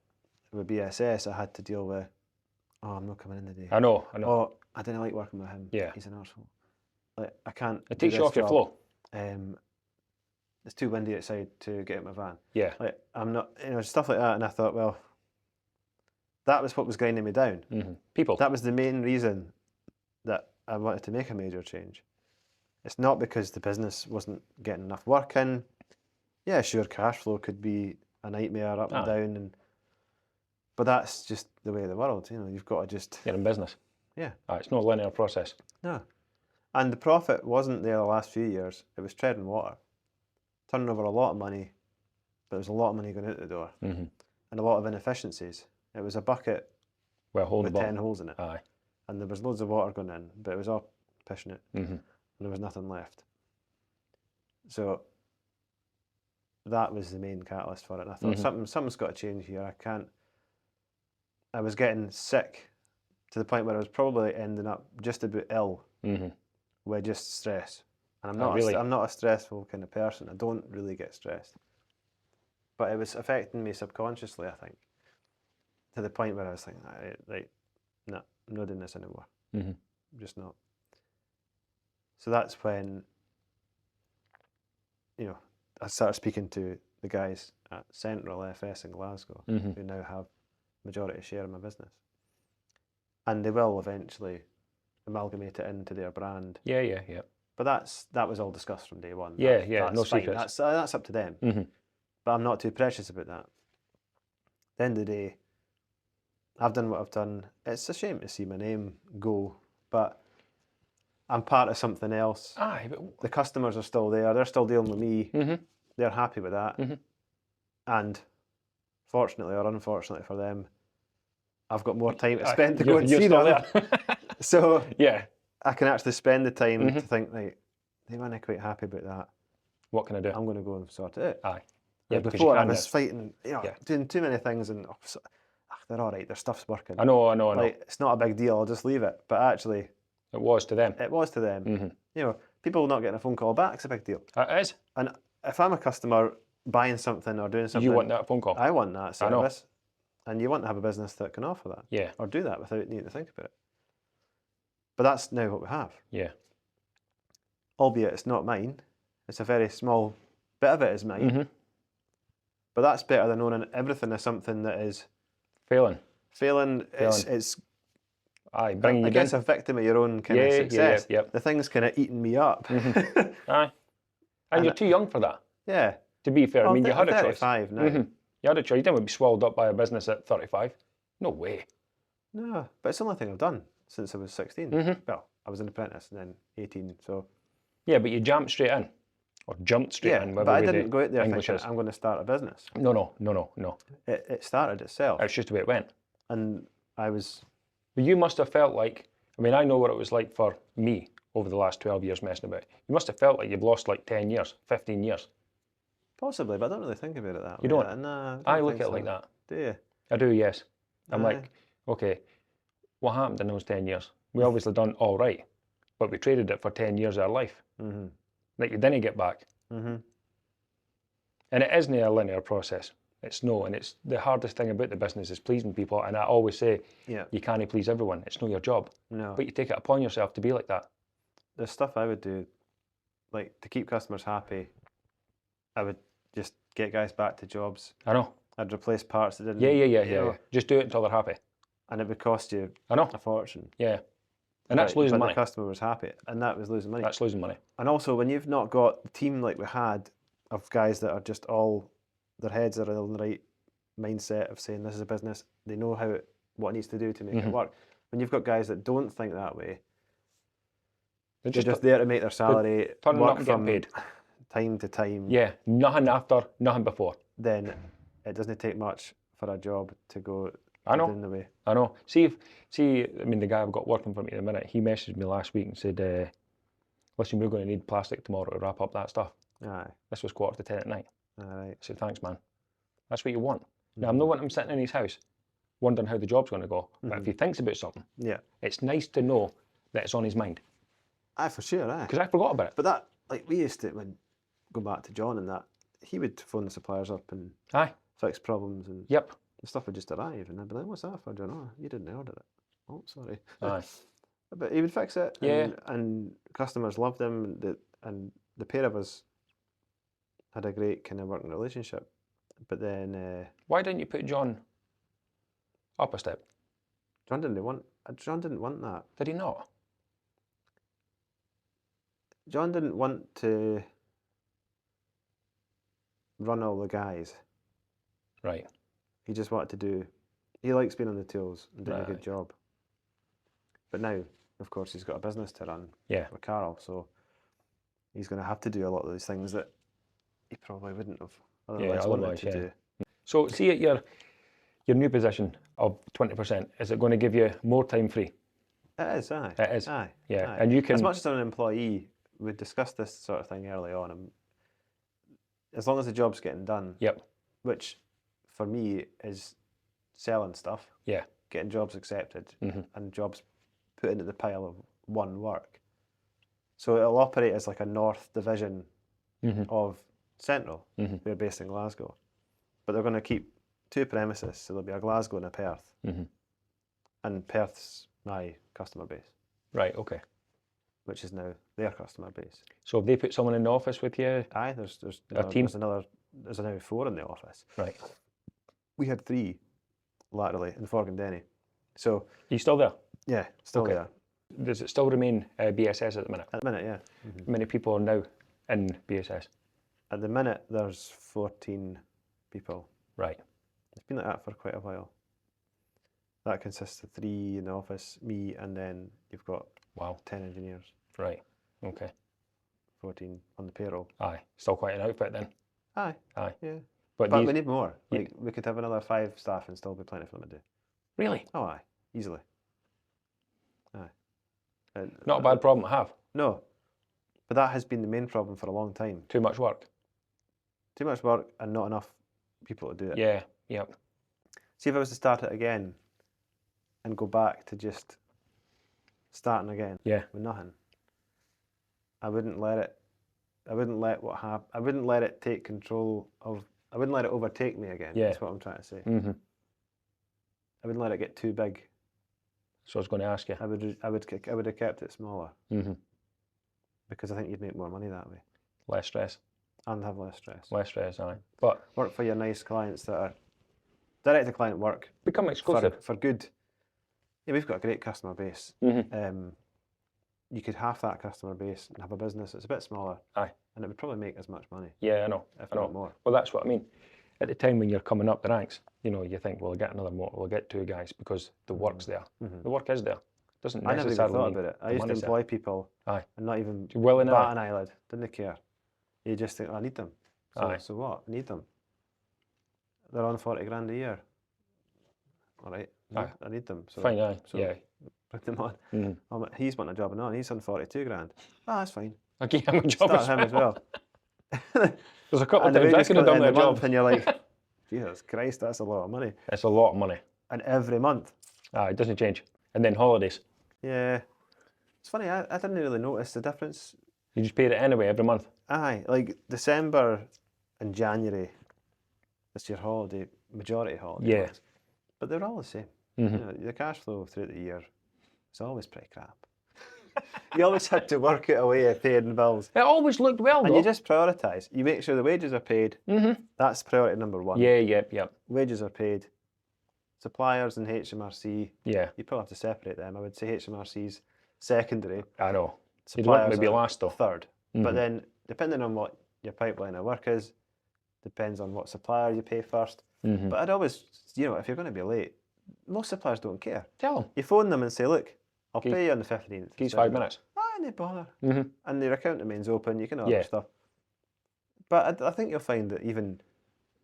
with BSS, I had to deal with, oh, I'm not coming in today. I know. Oh, I didn't like working with him. Yeah. He's an arsehole. Like, I can't. It takes you off your flow. It's too windy outside to get out my van. Yeah. Like, I'm not, stuff like that. And I thought, well, that was what was grinding me down. People. That was the main reason that I wanted to make a major change. It's not because the business wasn't getting enough work in. Yeah, sure, cash flow could be a nightmare up and down, but that's just the way of the world. You've got to just... You're in business. Yeah. It's not a linear process. No. And the profit wasn't there the last few years. It was treading water. Turning over a lot of money, but there was a lot of money going out the door. And a lot of inefficiencies. It was a bucket with 10 holes in it. Aye. And there was loads of water going in, but it was all pushing it. And there was nothing left. So that was the main catalyst for it. And I thought, something's got to change here. I was getting sick to the point where I was probably ending up just about ill with just stress. And I'm not a stressful kind of person. I don't really get stressed. But it was affecting me subconsciously, I think, to the point where I was thinking, no, I'm not doing this anymore. I'm just not. So that's when, I started speaking to the guys at Central FS in Glasgow, who now have majority share in my business. And they will eventually amalgamate it into their brand. Yeah. But that was all discussed from day one. Yeah, no secrets. That's up to them. But I'm not too precious about that. At the end of the day, I've done what I've done. It's a shame to see my name go, but I'm part of something else. Aye, but the customers are still there. They're still dealing with me. They're happy with that. And fortunately or unfortunately for them, I've got more time to spend to go and see them. So I can actually spend the time to think, right, they weren't quite happy about that. What can I do? I'm going to go and sort it out. Aye. Yeah, before I was fighting, doing too many things, and they're all right. Their stuff's working. I know. Like, it's not a big deal. I'll just leave it. But actually, it was to them. It was to them. People not getting a phone call back is a big deal. It is. And if I'm a customer buying something or doing something, You want that phone call. I want that I know. service. And you want to have a business that can offer that. Yeah. Or do that without needing to think about it. But that's now what we have. Yeah. Albeit it's not mine. It's a very small bit of it is mine. Mm-hmm. But that's better than owning everything as something that is Failing. It's Aye, bringing you I guess down. a victim of your own kind of success. Yeah. The thing's kind of eating me up. Aye. And you're too young for that. Yeah. To be fair, I mean, you had a choice. 35 now. Mm-hmm. You had a choice. You didn't be swallowed up by a business at 35. No way. No, but it's the only thing I've done since I was 16. Mm-hmm. Well, I was an apprentice and then 18, so... Yeah, but you jumped straight in. Or jumped straight in. But I didn't go out there English thinking, is. I'm going to start a business. No. It started itself. It's just the way it went. And I was... But you must have felt like, I mean, I know what it was like for me over the last 12 years messing about. You must have felt like you've lost like 10 years, 15 years. Possibly, but I don't really think about it that way. You don't? Nah, I look at it like that. Do you? I do, yes. I'm Aye. like, okay, what happened in those 10 years? We obviously done all right, but we traded it for 10 years of our life Mm-hmm. that you didn't get back. Mm-hmm. And it isn't a linear process. It's no, and it's the hardest thing about the business is pleasing people. And I always say, you can't please everyone. It's not your job. No. But you take it upon yourself to be like that. The stuff I would do, like to keep customers happy, I would just get guys back to jobs. I know. I'd replace parts that didn't. Yeah. Just do it until they're happy. And it would cost you I know. a fortune. Yeah. And that's losing money. But the customer was happy, and that was losing money. That's losing money. And also, when you've not got the team like we had of guys that are just all, their heads are in the right mindset of saying this is a business, they know what it needs to do to make it work. When you've got guys that don't think that way, they're just there to make their salary, work from paid. Time to time. Yeah, nothing after, nothing before. Then it doesn't take much for a job to go down the way. I know. See, I mean, the guy I've got working for me at the minute, he messaged me last week and said, listen, we're going to need plastic tomorrow to wrap up that stuff. Aye. This was 10:15 at night. All right. I said, thanks, man. That's what you want. Now, I'm not wanting him sitting in his house wondering how the job's going to go. But if he thinks about something, it's nice to know that it's on his mind. Aye, for sure, aye. Because I forgot about it. But that, like, we used to, go back to John and that, he would phone the suppliers up and fix problems and the stuff would just arrive and I'd be like, what's that for, John? Oh, you didn't order it. Oh, sorry. Aye. But he would fix it and customers loved him and the pair of us had a great kind of working relationship. But then... why didn't you put John up a step? John didn't want that. Did he not? John didn't want to run all the guys. Right. He just wanted to he likes being on the tools and doing a good job. But now, of course, he's got a business to run with Carol, so he's going to have to do a lot of these things that he probably wouldn't have otherwise wanted to do. So see at your new position of 20%, is it going to give you more time free? It is, aye. It is. Aye. Yeah. Aye. And you can... As much as an employee, we discussed this sort of thing early on. As long as the job's getting done, which for me is selling stuff, getting jobs accepted, and jobs put into the pile of one work. So it'll operate as like a north division of Central. We're based in Glasgow. But they're going to keep two premises, so there'll be a Glasgow and a Perth. And Perth's my customer base. Right, okay. Which is now their customer base. So have they put someone in the office with you? Aye, there's a team? There's now 4 in the office. Right. We had 3 laterally in Forgandenny. So... Are you still there? Yeah, still there. Does it still remain BSS at the minute? At the minute, yeah. How many people are now in BSS? At the minute, there's 14 people. Right. It's been like that for quite a while. That consists of 3 in the office, me, and then you've got 10 engineers. Right, okay. 14 on the payroll. Aye, still quite an outfit then. Aye. Aye. Yeah. But we need more. Like, we could have another 5 staff and still be plenty for them to do. Really? Oh, aye. Easily. Aye. Not a bad problem to have. No. But that has been the main problem for a long time. Too much work. Too much work and not enough people to do it. Yeah, yep. See, if I was to start it again and go back to just starting again with nothing, I wouldn't let it. I wouldn't let what happen. I wouldn't let it take control of. I wouldn't let it overtake me again. Yeah. That's what I'm trying to say. Mm-hmm. I wouldn't let it get too big. So I was going to ask you. I would have kept it smaller. Mm-hmm. Because I think you'd make more money that way. Less stress. And have less stress. Less stress, aye. But work for your nice clients that are direct to client work. Become exclusive. For good. Yeah, we've got a great customer base. Mm-hmm. You could half that customer base and have a business that's a bit smaller. Aye. And it would probably make as much money. Yeah, I know. If not more. Well, that's what I mean. At the time when you're coming up the ranks, you know, you think, well, I'll get another motor, we'll get 2 guys because the work's there. Mm-hmm. The work is there. Doesn't I never necessarily even thought mean about it. I used to employ people and not even bat an eyelid. Didn't care. You just think, I need them. So what? I need them. They're on 40 grand a year. All right. I need them. So, fine, aye. So yeah. put them on. Mm-hmm. He's wanting a job and he's on 42 grand. That's fine. I give him a job as well. There's a couple of times I could have done that job. And you're like, Jesus Christ, that's a lot of money. It's a lot of money. And every month. It doesn't change. And then holidays. Yeah. It's funny, I didn't really notice the difference. You just paid it anyway every month. Aye, like December and January, it's your holiday, majority holiday. Yeah. Months. But they're all the same. Mm-hmm. You know, the cash flow throughout the year is always pretty crap. You always had to work it away at paying bills. It always looked well, and though. You just prioritise. You make sure the wages are paid. Mm-hmm. That's priority number 1. Yeah, yep. Wages are paid. Suppliers and HMRC, yeah. You probably have to separate them. I would say HMRC's secondary. I know. Suppliers maybe last, though. Third. Mm-hmm. But then, depending on what your pipeline of work is, depends on what supplier you pay first. Mm-hmm. But I'd always, if you're going to be late, most suppliers don't care. Tell them. You phone them and say, look, I'll pay you on the 15th. Give 5 minutes. No bother. Mm-hmm. And their account remains open, you can order stuff. But I think you'll find that even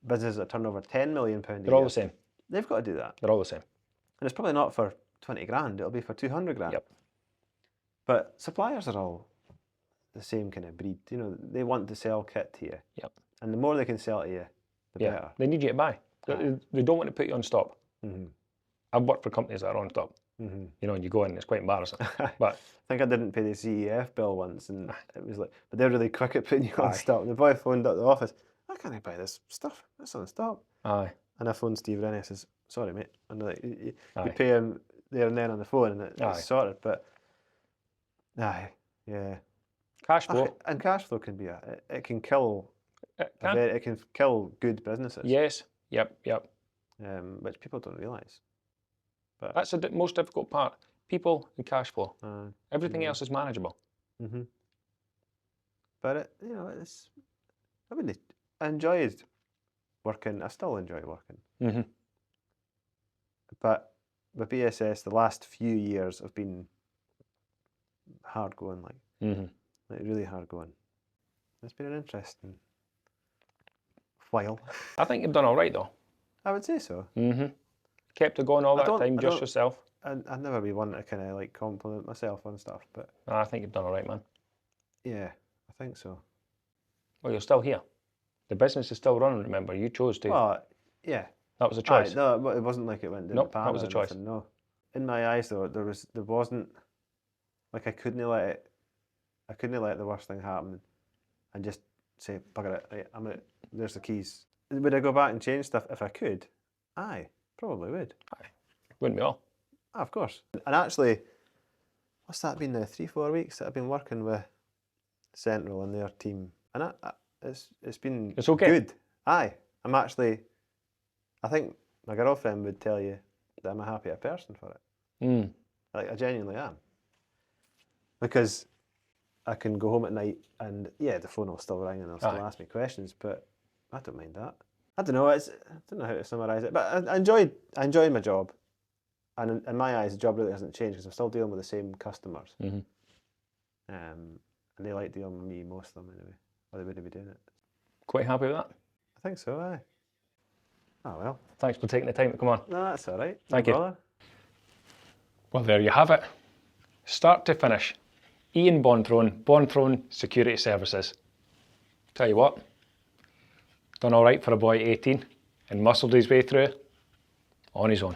businesses that turn over £10 million a year, they're all the same. They've got to do that. They're all the same. And it's probably not for 20 grand, it'll be for 200 grand. Yep. But suppliers are all the same kind of breed. You know, they want to sell kit to you. Yep. And the more they can sell to you, the better. They need you to buy. They don't want to put you on stop. Mm-hmm. I've worked for companies that are on stop. Mm-hmm. You know, and you go in and it's quite embarrassing. But I think I didn't pay the CEF bill once, and it was like, but they're really quick at putting you on stop. The boy phoned up the office, I can't buy this stuff, it's on stop. Aye. And I phoned Steve Rennie, I says, sorry mate. And they're like, you pay him there and then on the phone, and it's sorted. But yeah. Cash flow. And cash flow can be it can kill. It can kill good businesses. Yes. Yep. Which people don't realise. But that's the most difficult part. People and cash flow. Everything else is manageable. Mm-hmm. But I enjoyed working. I still enjoy working. Mm-hmm. But with BSS, the last few years have been hard going, like really hard going. It's been an interesting while. I think you've done all right, though. I would say so. Mm-hmm. Kept it going all that time, just yourself. I'd never be one to kind of like compliment myself on stuff, but I think you've done all right, man. Yeah, I think so. Well, you're still here. The business is still running, remember? You chose to. Well, yeah. That was a choice. No, it wasn't like it went down the pan. That was a choice. Nothing, no. In my eyes, though, there wasn't, like I couldn't let the worst thing happen and just say, bugger it, right, there's the keys. Would I go back and change stuff if I could? Aye, probably would. Aye. Wouldn't we all? Of course. And actually, what's that been now? 3-4 weeks that I've been working with Central and their team, and it's been okay. Good. Aye, I think my girlfriend would tell you that I'm a happier person for it. Like I genuinely am, because I can go home at night and the phone will still ring and they'll still ask me questions, but I don't mind that. I don't know. I don't know how to summarise it, but I enjoy my job. And in my eyes, the job really hasn't changed because I'm still dealing with the same customers. Mm-hmm. And they like dealing with me, most of them anyway, or they wouldn't be doing it. Quite happy with that? I think so, aye. Oh well. Thanks for taking the time to come on. No, that's all right. Thank you. Well, there you have it. Start to finish. Ian Bonthrone Security Services. Tell you what, done all right for a boy at 18 and muscled his way through it on his own.